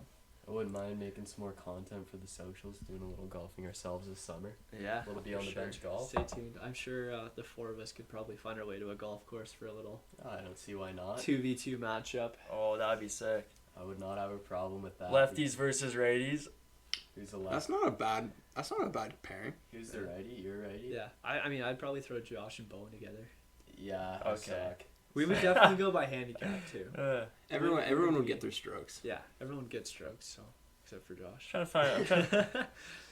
I wouldn't mind making some more content for the socials, doing a little golfing ourselves this summer. Yeah. A little for be on the bench golf. Stay tuned. I'm sure the 4 of us could probably find our way to a golf course for a little I don't see why not. 2v2 matchup. Oh, that'd be sick. I would not have a problem with that. Lefties versus righties. Who's the left? That's not a bad pairing. Who's the righty? You're righty? Yeah. I mean, I'd probably throw Josh and Bowen together. Yeah, Okay. I suck. We would definitely go by handicap too. Everyone would get their strokes. Yeah, everyone gets strokes, so except for Josh. I'm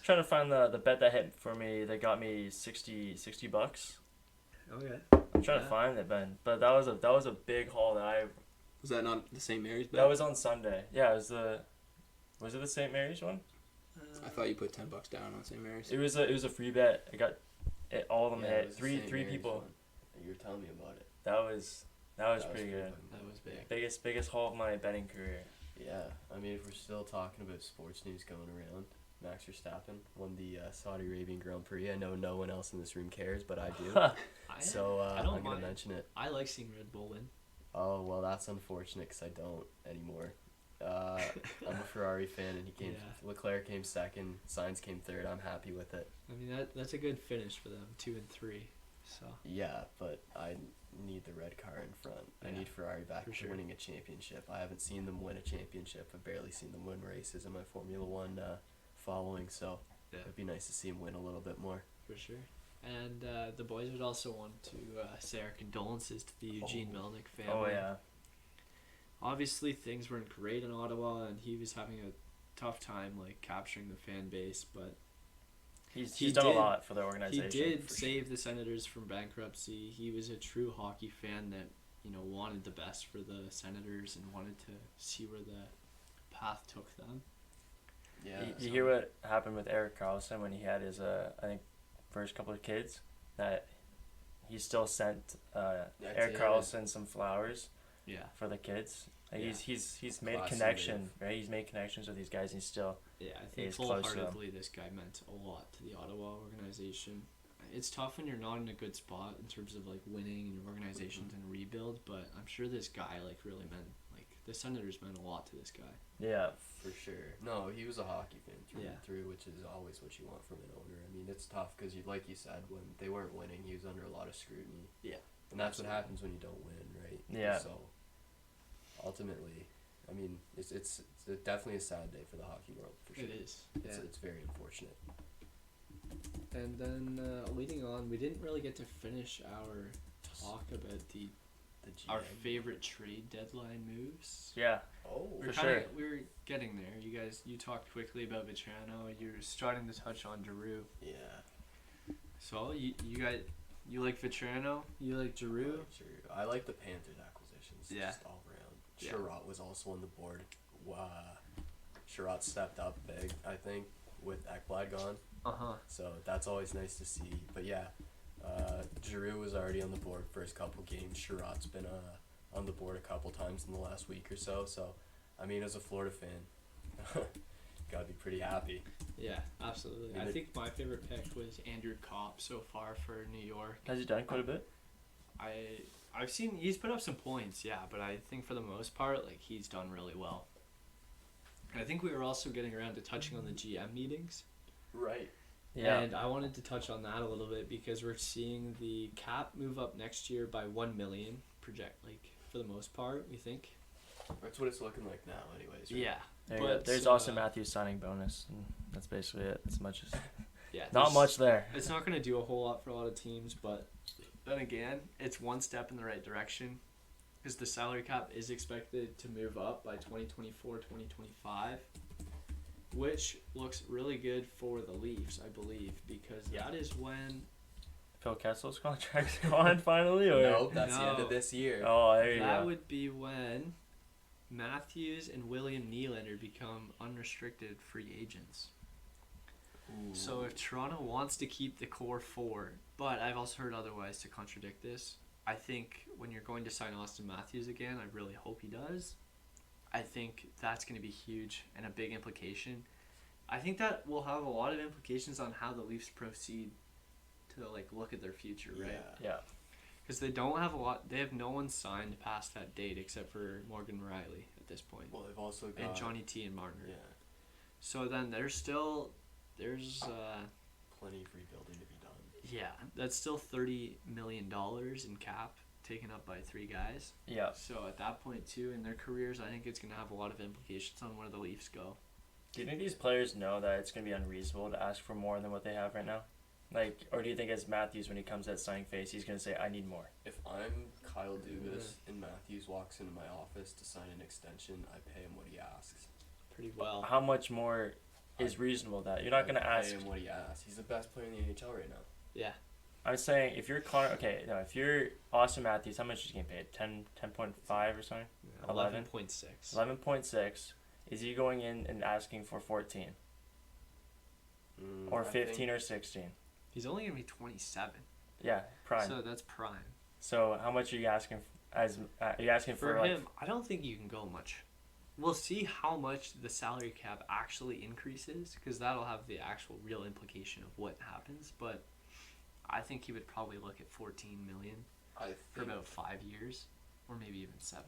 trying to find the bet that hit for me that got me $60. Okay. I'm trying to find it, Ben. But that was a big haul that Was that not the St. Mary's bet? that was on Sunday. Yeah, was it the St. Mary's one? I thought you put $10 down on St. Mary's. It was a free bet. All of them Yeah, it hit. was the Three St. Mary's people. one. You were telling me about it. That was pretty good. fun. That was big. Biggest haul of my betting career. Yeah, I mean, if we're still talking about sports news going around, Max Verstappen won the Saudi Arabian Grand Prix. I know no one else in this room cares, but I do. So I don't I'm going mind. to mention it. I like seeing Red Bull win. Oh, well, that's unfortunate because I don't anymore. I'm a Ferrari fan, and Leclerc came second, Sainz came third. I'm happy with it. I mean, that's a good finish for them, 2 and 3. So Yeah, but I need the red car in front. I Yeah, need Ferrari back for to sure. winning a championship. I haven't seen them win a championship. I've barely seen them win races in my Formula One following, so Yeah. it'd be nice to see them win a little bit more. for sure. And the boys would also want to say our condolences to the Eugene Melnick family. Oh yeah. Obviously, things weren't great in Ottawa, and he was having a tough time capturing the fan base. But He's He done a did- lot for the he organization. did for save the Senators from bankruptcy. He was a true hockey fan that wanted the best for the Senators and wanted to see where the path took them. Yeah. You hear what happened with Eric Carlson when he had his I think first couple of kids, that he still sent Eric Carlson some flowers Yeah. for the kids. Like Yeah. he's made Classy connection, move. right? He's made connections with these guys, and he's still Yeah, I think He's close to them. wholeheartedly this guy meant a lot to the Ottawa organization. it's tough when you're not in a good spot in terms of like winning and your organization's in a rebuild. But I'm sure this guy like really meant the Senators meant a lot to this guy. Yeah, for sure. No, he was a hockey fan through Yeah. and through, which is always what you want from an owner. I mean, it's tough because, like you said, when they weren't winning, he was under a lot of scrutiny. Yeah, and that's absolutely. what happens when you don't win, right? Yeah. So, ultimately, I mean, it's definitely a sad day for the hockey world, for sure. It is. It's very unfortunate. And then leading on, we didn't really get to finish our talk about our GM. favorite trade deadline moves. yeah. Oh, For sure. We were getting there. You talked quickly about Vetrano. You're starting to touch on Giroux. yeah. So you like Vetrano? You like Giroux? I like the Panthers acquisitions. Yeah. Just all around. Yeah. Sherratt was also on the board. Sherratt stepped up big, I think, with Ekblad gone. So that's always nice to see. But yeah, Giroux was already on the board first couple games. Sherratt's been on the board a couple times in the last week or so. So, I mean, as a Florida fan, gotta be pretty happy. Yeah, absolutely. I think my favorite pick was Andrew Kopp so far for New York. Has he done quite a bit? I've seen he's put up some points, yeah, but I think for the most part, like he's done really well. And I think we were also getting around to touching on the GM meetings. Right. Yeah. And I wanted to touch on that a little bit because we're seeing the cap move up next year by $1 million for the most part, we think. That's what it's looking like now, anyways. Right? Yeah. There's Austin Matthews signing bonus, and that's basically it. As much as Yeah. not much there. It's not going to do a whole lot for a lot of teams, but then again, it's one step in the right direction because the salary cap is expected to move up by 2024, 2025, which looks really good for the Leafs, I believe, because that is when Phil Kessel's contract's gone finally, or No, that's the end of this year. Oh, there you that go. would be when Matthews and William Nylander become unrestricted free agents. Ooh. So if Toronto wants to keep the core four, but I've also heard otherwise to contradict this, I think when you're going to sign Austin Matthews again, I really hope he does. I think that's going to be huge and a big implication. I think that will have a lot of implications on how the Leafs proceed to look at their future, right? Yeah. Because they don't have a lot. They have no one signed past that date except for Morgan Riley at this point. Well, they've also got And Johnny T and Marner. Yeah, So then there's plenty of rebuilding to be done. yeah, that's still $30 million in cap taken up by three guys. Yeah. So at that point too in their careers, I think it's gonna have a lot of implications on where the Leafs go. Do you think these players know that it's going to be unreasonable to ask for more than what they have right now? Or do you think as Matthews, when he comes at signing phase, he's going to say, I need more? If I'm Kyle Dubas and Matthews walks into my office to sign an extension, I pay him what he asks. Pretty well. How much more is reasonable that? You're not going to ask. Pay him what he asks. He's the best player in the NHL right now. Yeah. I'm saying if you're if you're Austin Matthews, how much is he getting paid? 10.5 or something? 11.6. 11.6. Is he going in and asking for 14? Or 15 or 16? He's only gonna be 27. Yeah, prime. So that's prime. So how much are you asking are you asking for him? I don't think you can go much. We'll see how much the salary cap actually increases because that'll have the actual real implication of what happens. But I think he would probably look at 14 million for about 5 years, or maybe even 7.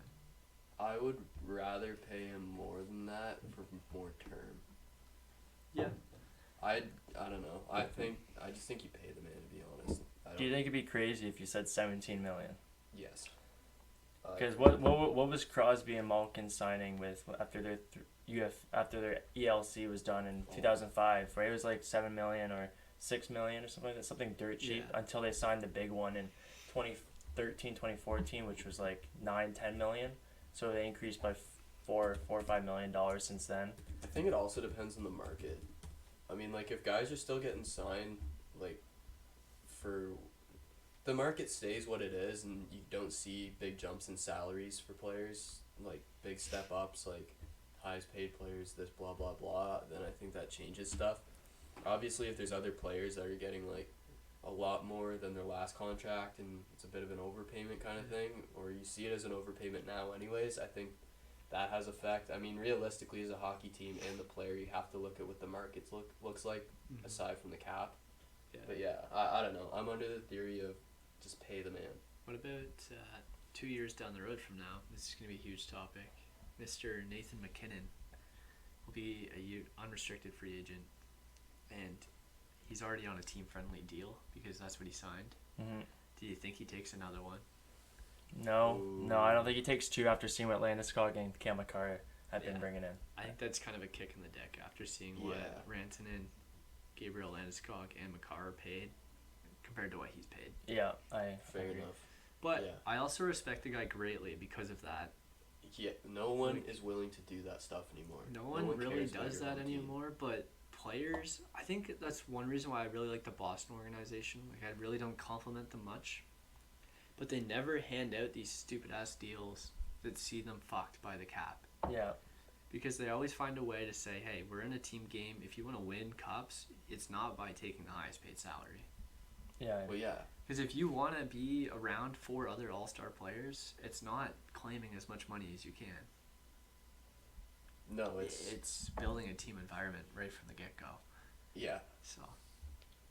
I would rather pay him more than that for more term. Yeah. I don't know. I just think you pay the man, to be honest. Do you think it'd be crazy if you said 17 million? Yes. Because what was Crosby and Malkin signing with after their ELC was done in 2005, where it was like 7 million or 6 million or something like that, something dirt cheap, until they signed the big one in 2013, 2014, which was like 9-10 million. So they increased by $4 or $5 million since then. I think it also depends on the market. I mean, if guys are still getting signed, for the market stays what it is, and you don't see big jumps in salaries for players, big step ups, highest paid players, this blah blah blah, then I think that changes stuff. Obviously, if there's other players that are getting a lot more than their last contract and it's a bit of an overpayment kind of thing, or you see it as an overpayment now anyways, I think that has effect. I mean, realistically, as a hockey team and the player, you have to look at what the market looks like aside from the cap. Yeah. But yeah, I don't know. I'm under the theory of just pay the man. What about 2 years down the road from now? This is going to be a huge topic. Mr. Nathan McKinnon will be a unrestricted free agent, and he's already on a team-friendly deal because that's what he signed. Mm-hmm. Do you think he takes another one? No, I don't think he takes 2 after seeing what Landeskog and Kamakara have been bringing in. I think that's kind of a kick in the dick after seeing what Rantanen, Gabriel Landeskog, and Makar are paid compared to what he's paid. Yeah, Fair agree. enough. But I also respect the guy greatly because of that. Yeah, no one is willing to do that stuff anymore. No one really cares about does your that own team. anymore, but players, I think that's one reason why I really like the Boston organization. Like, I really don't compliment them much, but they never hand out these stupid-ass deals that see them fucked by the cap. Yeah. Because they always find a way to say, hey, we're in a team game. If you want to win cups, it's not by taking the highest paid salary. Yeah. Well, yeah. Because if you want to be around 4 other all-star players, it's not claiming as much money as you can. No, It's building a team environment right from the get-go. Yeah. So.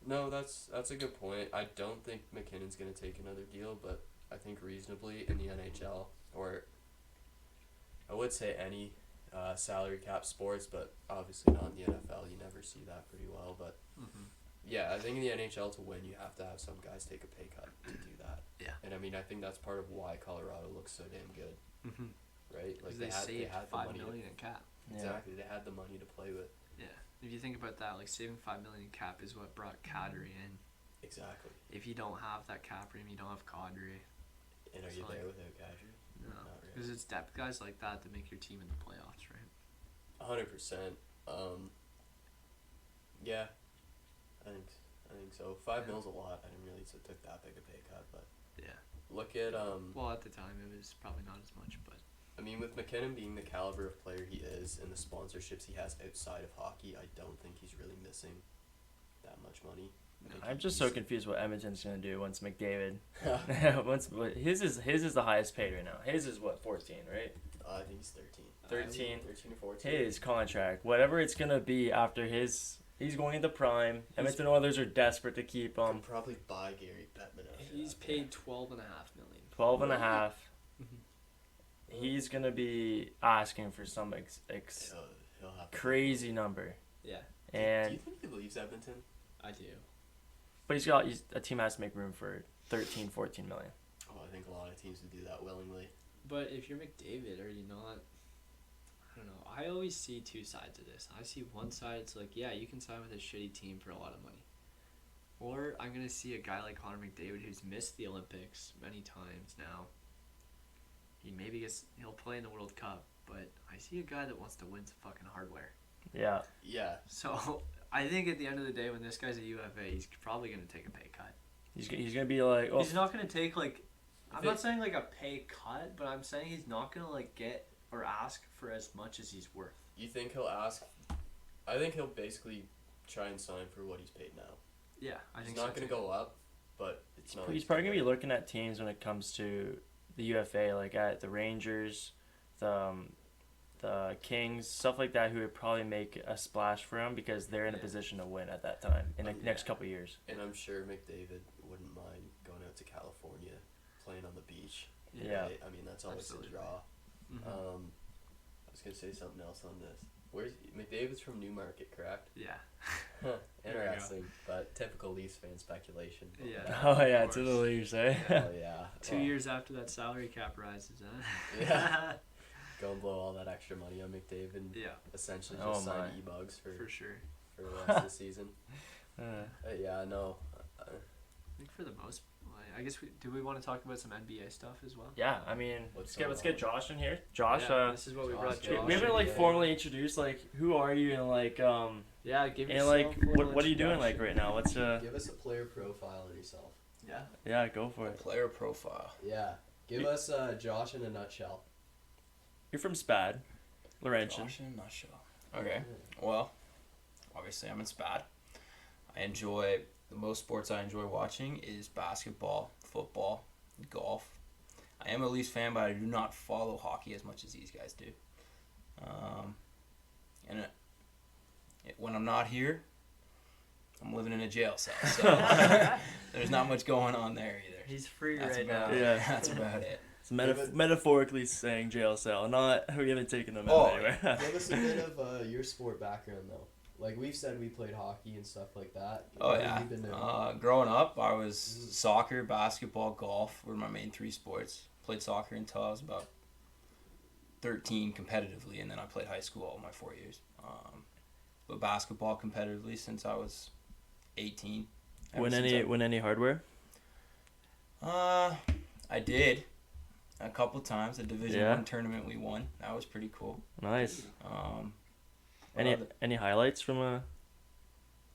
No, that's a good point. I don't think McKinnon's going to take another deal, but I think reasonably in the NHL, or I would say any salary cap sports, but obviously not in the NFL. You never see that pretty well. But yeah, I think in the NHL to win, you have to have some guys take a pay cut to do that. Yeah. And I mean, I think that's part of why Colorado looks so damn good, right? Because they saved $5 million in cap. Exactly, they had the money to play with. Yeah. If you think about that, like saving $5 million in cap is what brought Kadri in. Exactly. If you don't have that cap room, you don't have Kadri. And are you there without Kadri? No. Not really. Because it's depth guys like that that make your team in the playoffs, right? 100%. Yeah, I think so. 5 mil's a lot. I didn't really took that big a pay cut, but yeah. Look at Well, at the time it was probably not as much, but I mean, with McKinnon being the caliber of player he is and the sponsorships he has outside of hockey, I don't think he's really missing that much money. I'm just so confused what Edmonton's gonna do once McDavid. His is the highest paid right now. His is what, 14, right? I think he's 13 or 14. His contract, whatever it's gonna be after he's going into prime. Edmonton Oilers are desperate to keep him. Could probably buy Gary Bettman. he's paid $12.5 million. 12 and a half. He's gonna be asking for some He'll have crazy number. Yeah, do And you think he leaves Edmonton? I do. but a team has to make room for 13, 14 million. Oh, I think a lot of teams would do that willingly. But if you're McDavid, are you not? I don't know. I always see 2 sides of this. I see one side, it's like, yeah, you can sign with a shitty team for a lot of money. Or I'm going to see a guy like Connor McDavid who's missed the Olympics many times now. He'll play in the World Cup, but I see a guy that wants to win some fucking hardware. Yeah. Yeah. So I think at the end of the day, when this guy's a UFA, he's probably going to take a pay cut. He's gonna be like, He's not going to take I'm not saying like a pay cut, but I'm saying he's not going to get or ask for as much as he's worth. You think he'll ask? I think he'll basically try and sign for what he's paid now. Yeah, I think He's not going to go up, but it's not. He's probably gonna be looking at teams when it comes to the UFA, like at the Rangers, the Kings, stuff like that, who would probably make a splash for him because they're in a position to win at that time in the next couple of years. And I'm sure McDavid wouldn't mind going out to California, playing on the beach. Yeah. Right? I mean, that's always his draw. I was gonna say something else on this. Where's McDavid's from Newmarket, correct? Yeah. Interesting, but typical Leafs fan speculation. But Yeah. Oh yeah, to the Leafs, eh? Oh yeah. 2 years after that salary cap rises, huh? Yeah. Go and blow all that extra money on McDavid. And Yeah, essentially Oh, just sign my. E-Bugs for sure. for the rest of the season. Uh, Yeah, no. I think for the most, I guess do we want to talk about some NBA stuff as well? yeah, I mean, What's let's going get on? Josh in here. Josh, Yeah, this is what we brought Josh, Josh. we haven't in. like yeah. formally introduced who are you and Yeah, give and yourself a little what are you doing introduction. right now? What's Give us a player profile on yourself. yeah, go for it. Player profile. Yeah. Give us Josh in a nutshell. You're from SPAD, Laurentian. Josh in a nutshell. Okay. Well, obviously I'm in SPAD. The most sports I enjoy watching is basketball, football, golf. I am a Leafs fan, but I do not follow hockey as much as these guys do. When I'm not here, I'm living in a jail cell, so there's not much going on there either. He's free That's right about now. it. Yeah. That's about it. It's metaphorically saying jail cell, not we haven't taken them out anywhere. Give us a bit of your sport background though. Like we've said, we played hockey and stuff like that. Oh What yeah. have you been doing? Growing up, I was soccer, basketball, golf were my main 3 sports. Played soccer until I was about 13 competitively, and then I played high school all my 4 years. But basketball competitively since I was 18. Win any hardware? I did a couple times. A Division Yeah. 1 tournament we won. That was pretty cool. Nice. What other- Any highlights from a?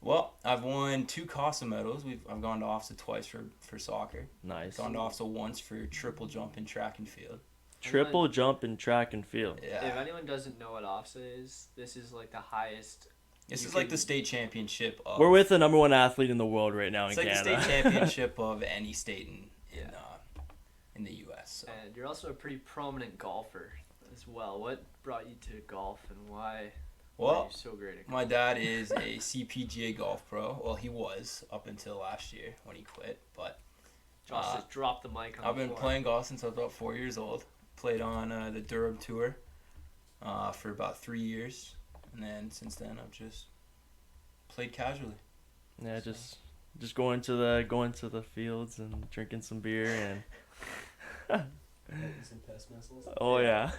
Well, I've won 2 CASA medals. I've gone to OFSA twice for soccer. Nice. Gone to OFSA once for triple jump in track and field. Triple jump in track and field. Yeah. If anyone doesn't know what OFSA is, this is like the highest. This you is like can- the state championship of. We're with the number 1 athlete in the world right now It's in like Canada. the state championship of any state in the U.S. So. And you're also a pretty prominent golfer as well. What brought you to golf, and why are Well, you so great at golf? my dad is a CPGA golf pro. Well, he was up until last year when he quit. But Josh just dropped the mic on I've the been floor. playing golf since I was about 4 years old. Played on the Durham Tour for about 3 years, and then since then I've just played casually. Yeah, just going to the fields and drinking some beer and. Some pest missiles. Oh yeah.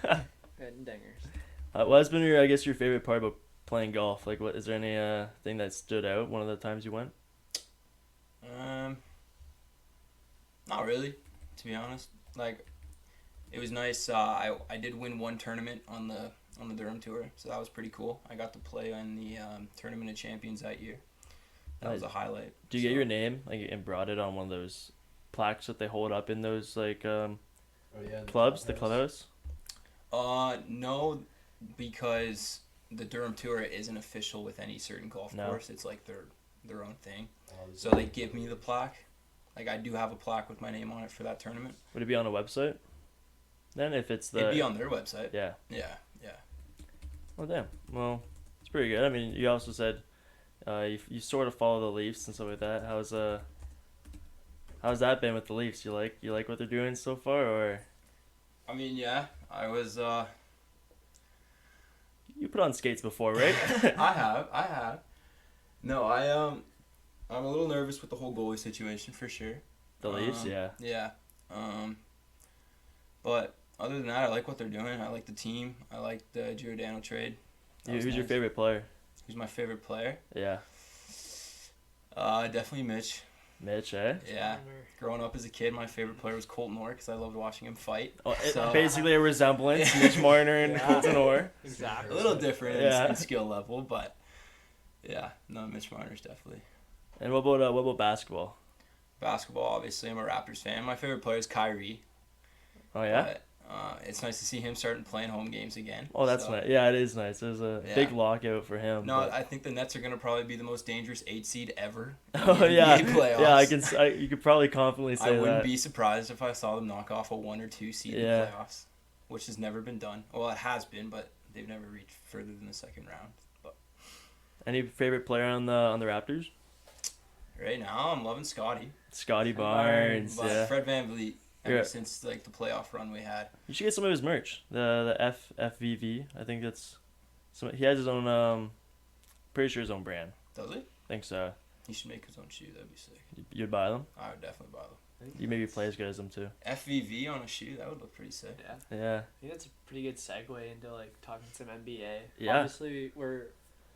And dingers. What has been your favorite part about playing golf? Like, what is there any thing that stood out one of the times you went? Not really, to be honest. Like, it was nice. I did win 1 tournament on the Durham Tour, so that was pretty cool. I got to play in the Tournament of Champions that year. That was a highlight. Do you get your name and brought it on one of those plaques that they hold up in those clubs, the clubhouse? No, because the Durham Tour isn't official with any certain golf course. It's like their own thing. So they give me the plaque. Like, I do have a plaque with my name on it for that tournament. Would it be on a website? Then if it's It'd be on their website. Yeah. Yeah. Well, damn. Well, it's pretty good. I mean, you also said you sort of follow the Leafs and stuff like that. How's that been with the Leafs? You like what they're doing so far, or? I mean, yeah. I was. You put on skates before, right? I have. No, I'm a little nervous with the whole goalie situation for sure. The Leafs, yeah. Yeah. But other than that, I like what they're doing. I like the team. I like the Giordano trade. Who's your favorite player? Who's my favorite player? Yeah. Definitely Mitch. Mitch, eh? Yeah. Growing up as a kid, my favorite player was Colton Orr because I loved watching him fight. Oh, So- basically a resemblance, Mitch Marner and Colton Orr. Exactly. A little different Yeah. in skill level, but yeah, no, Mitch Marner's definitely. And what about basketball? Basketball, obviously, I'm a Raptors fan. My favorite player is Kyrie. Oh yeah. But, it's nice to see him starting playing home games again. Oh, that's So- nice. Yeah, it is nice. There's a Yeah. big lockout for him. No, but- I think the Nets are going to probably be the most dangerous 8 seed ever. in Oh the yeah, NBA playoffs. yeah. You could probably confidently say I that. wouldn't be surprised if I saw them knock off a 1 or 2 seed in Yeah. the playoffs, which has never been done. Well, it has been, but they've never reached further than the second round. But Any favorite player on the Raptors? right now, I'm loving Scotty. Scotty Barnes. But Yeah. Fred VanVleet, ever Yeah. since like the playoff run we had. You should get some of his merch. The FVV. I think that's. He has his own. Pretty sure his own brand. Does he? I think so. He should make his own shoe. That'd be sick. You'd buy them. I would definitely buy them. You maybe play as good as them too. FVV on a shoe, that would look pretty sick. Yeah. Yeah. I think that's a pretty good segue into like talking some NBA. Yeah. Obviously, we're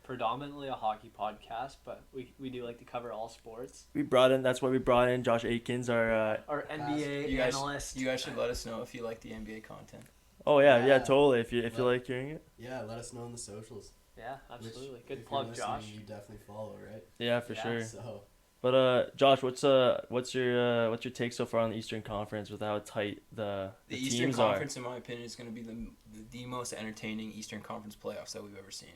predominantly a hockey podcast, but we do like to cover all sports. That's why we brought in Josh Aitkens, our. Our NBA You guys, analyst. you guys should let us know if you like the NBA content. Oh yeah, Yeah. totally. If you like hearing it. Yeah, let us know in the socials. Yeah, absolutely. Which, Good if plug, you're listening, Josh. You definitely follow, right? Yeah, for Yeah. sure. So But Josh, what's your take so far on the Eastern Conference with how tight the The Eastern teams Conference, in my opinion, is going to be the most entertaining Eastern Conference playoffs that we've ever seen.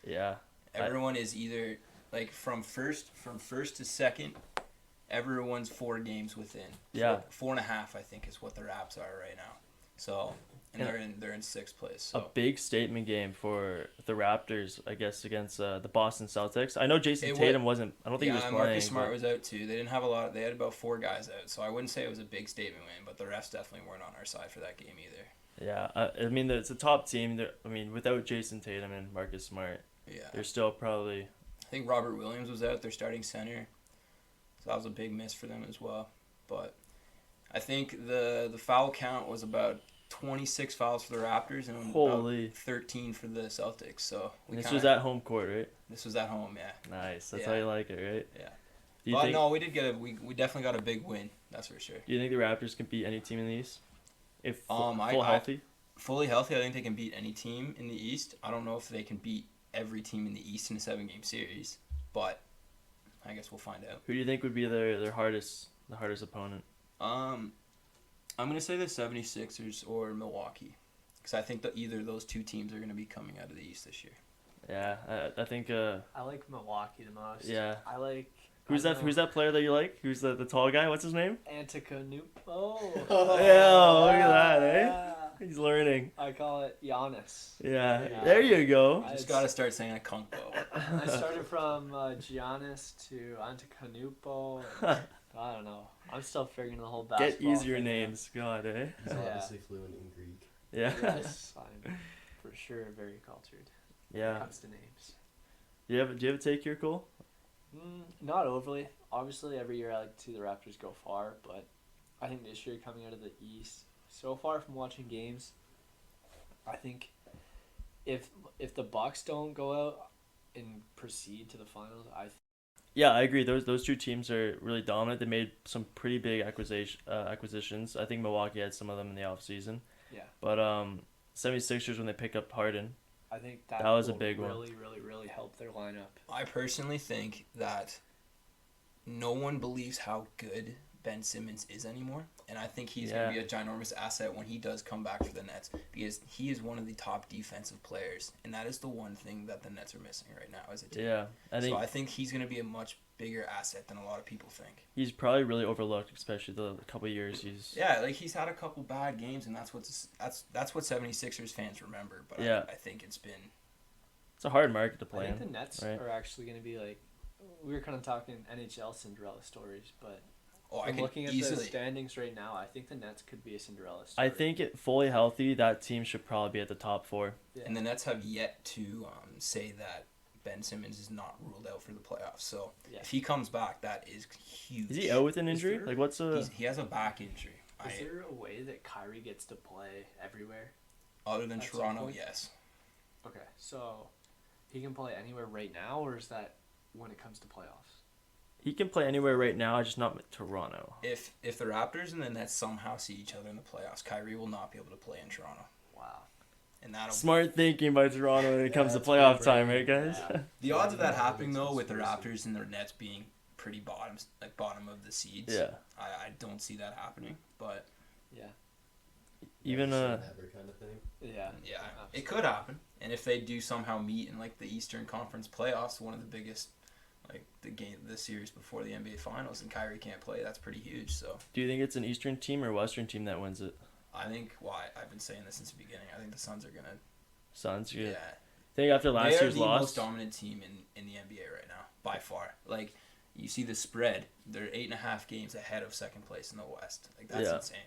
are? Yeah. Everyone is either like from first to second. Everyone's 4 games within. Yeah. 4.5, I think, is what their apps are right now. So and they're in 6th place. So. A big statement game for the Raptors, I guess, against the Boston Celtics. I know Jason Tatum wasn't. I don't think he was playing. Marcus Smart was out too. They didn't have a lot. They had about 4 guys out, so I wouldn't say it was a big statement win. But the refs definitely weren't on our side for that game either. Yeah, I mean it's a top team. I mean without Jason Tatum and Marcus Smart, they're still probably. I think Robert Williams was out. Their starting center, so that was a big miss for them as well. But I think the foul count was about 26 fouls for the Raptors and about 13 for the Celtics. So this was at home court, right? This was at home, yeah. Nice. That's how you like it, right? Yeah. But no, we did get we definitely got a big win. That's for sure. Do you think the Raptors can beat any team in the East? If healthy? Fully healthy, I think they can beat any team in the East. I don't know if they can beat every team in the East in a 7-game series, but I guess we'll find out. Who do you think would be their hardest opponent? I'm going to say the 76ers or Milwaukee, because I think that either of those 2 teams are going to be coming out of the East this year. Yeah, I think. I like Milwaukee the most. Yeah. I like. Who's that player that you like? Who's the tall guy? What's his name? Antetokounmpo. Yeah, look at that, eh? He's learning. I call it Giannis. Yeah, there you go. I just got to start saying Akunkpo. I started from Giannis to Antetokounmpo. I don't know. I'm still figuring the whole basketball. Get easier names, God, eh? He's obviously fluent in Greek. Yeah. Yes, I'm for sure very cultured. Yeah. When it comes to names. Do you have a take here, Cole? Not overly. Obviously, every year I like to see the Raptors go far, but I think this year coming out of the East, so far from watching games, I think if the Bucks don't go out and proceed to the finals, Yeah, I agree. Those 2 teams are really dominant. They made some pretty big acquisitions. I think Milwaukee had some of them in the offseason. Yeah. But 76ers, when they pick up Harden, I think that was a big one. Really help their lineup. I personally think that no one believes how good Ben Simmons is anymore, and I think he's going to be a ginormous asset when he does come back for the Nets, because he is one of the top defensive players, and that is the one thing that the Nets are missing right now as a team. Yeah, I think he's going to be a much bigger asset than a lot of people think. He's probably really overlooked, especially the couple of years he's. Yeah, like he's had a couple bad games, and that's what 76ers fans remember. But I think it's a hard market to play in. I think the Nets are actually going to be like, we were kind of talking NHL Cinderella stories, but. Looking at the standings right now, I think the Nets could be a Cinderella story. I think fully healthy, that team should probably be at the top 4. Yeah. And the Nets have yet to say that Ben Simmons is not ruled out for the playoffs. So if he comes back, that is huge. Is he out with an injury? He has a back injury. Is there a way that Kyrie gets to play everywhere? Other than Toronto, yes. Okay, so he can play anywhere right now, or is that when it comes to playoffs? He can play anywhere right now, just not with Toronto. If the Raptors and the Nets somehow see each other in the playoffs, Kyrie will not be able to play in Toronto. Wow. And that'll smart thinking by Toronto when it comes to playoff time, right, guys? Yeah. The odds of that happening though, with the Raptors and the Nets being pretty bottom of the seeds, I don't see that happening. But even never kind of thing. Yeah, it could happen. And if they do somehow meet in like the Eastern Conference playoffs, one of the biggest. Like the series before the NBA Finals, and Kyrie can't play. That's pretty huge. So, do you think it's an Eastern team or Western team that wins it? I think. I've been saying this since the beginning. I think the Suns are gonna. Suns, yeah. I think after last year's loss, they are the most dominant team in the NBA right now by far. Like you see the spread, they're 8.5 games ahead of second place in the West. Like that's insane.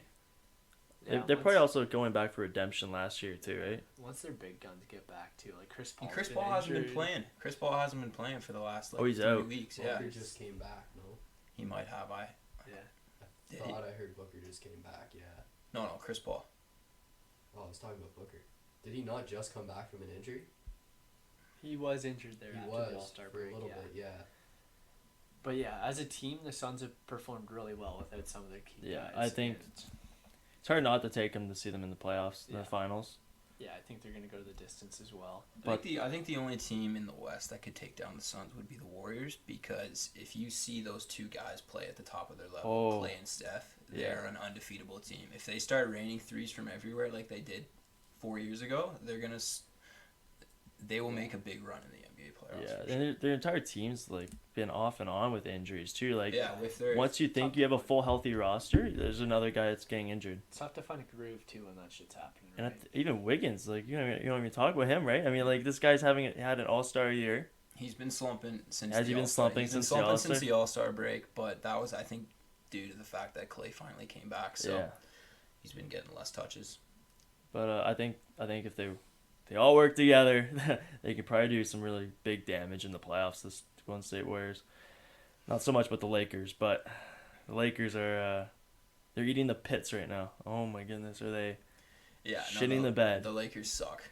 Yeah, they're probably also going back for redemption last year too, right? Once their big guns get back too, like Chris Paul. Chris Paul hasn't been playing. Chris Paul hasn't been playing for the last 3 weeks. Booker just came back. No, he might have. I thought I heard Booker just came back. Yeah. No, Chris Paul. Oh, I was talking about Booker. Did he not just come back from an injury? He was injured there after the All-Star break. For a little bit, yeah. But as a team, the Suns have performed really well without some of their key guys. I think it's hard not to take them to see them in the playoffs, the finals. Yeah, I think they're going to go to the distance as well. But I think the only team in the West that could take down the Suns would be the Warriors, because if you see those 2 guys play at the top of their level, Clay and Steph, they're an undefeatable team. If they start raining threes from everywhere like they did 4 years ago, they will make a big run in the NBA playoffs. Yeah, and their entire team's like been off and on with injuries too. Like with once you think you have a full healthy roster, there's another guy that's getting injured. It's tough to find a groove too when that shit's happening. And even Wiggins, like you don't even talk about him, right? I mean, like this guy's had an all-star year. He's been slumping since. Has he been slumping since the All-Star? Since the All-Star break, but that was, I think, due to the fact that Clay finally came back. So he's been getting less touches. But I think if they all work together, they could probably do some really big damage in the playoffs. This Golden State Warriors, not so much with the Lakers, but the Lakers are they're eating the pits right now. Oh my goodness, are they? Yeah, shitting the bed. The Lakers suck,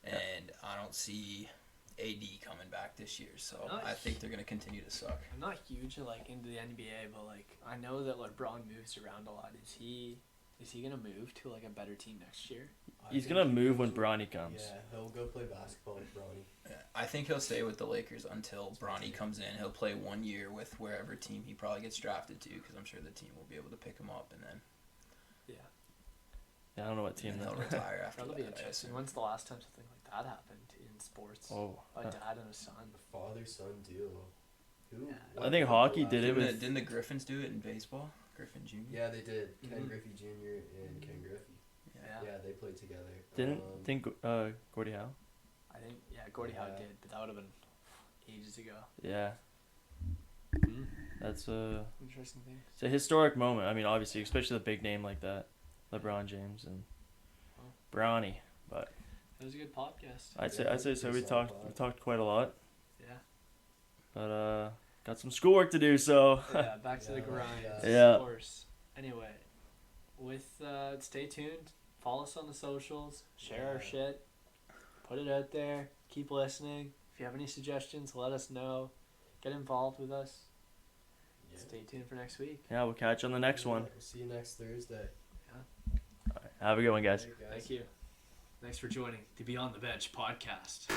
and I don't see AD coming back this year, so I think they're gonna continue to suck. I'm not huge into the NBA, but I know that LeBron moves around a lot. Is he gonna move to a better team next year? He's gonna move when Bronny comes. Yeah, he'll go play basketball with Bronny. Yeah, I think he'll stay with the Lakers until Bronny comes in. He'll play 1 year with wherever team he probably gets drafted to, because I'm sure the team will be able to pick him up, and then I don't know what team he'll retire after That'll be that. interesting. When's the last time something like that happened in sports? Oh, A dad and a son. The father-son duo. Who? Yeah. I think hockey did it with. Didn't the Griffins do it in baseball? Griffin Jr. Yeah, they did. Ken Griffey Jr. and Ken Griffey. Yeah. Yeah, they played together. Didn't Gordie Howe? I think Gordie Howe did, but that would have been ages ago. Yeah. That's Interesting thing. it's a historic moment. I mean, obviously, especially a big name like that, LeBron James and Bronny. But It was a good podcast. I'd say so. We talked quite a lot. Yeah. But got some schoolwork to do. So Yeah, back to the grind. Yeah. Of course. Anyway, stay tuned. Follow us on the socials. Share our shit. Put it out there. Keep listening. If you have any suggestions, let us know. Get involved with us. Yeah. Stay tuned for next week. yeah, we'll catch you on the next one. We'll see you next Thursday. All right, have a good one, guys. Hey, guys. Thank you. Thanks for joining the Beyond the Bench podcast.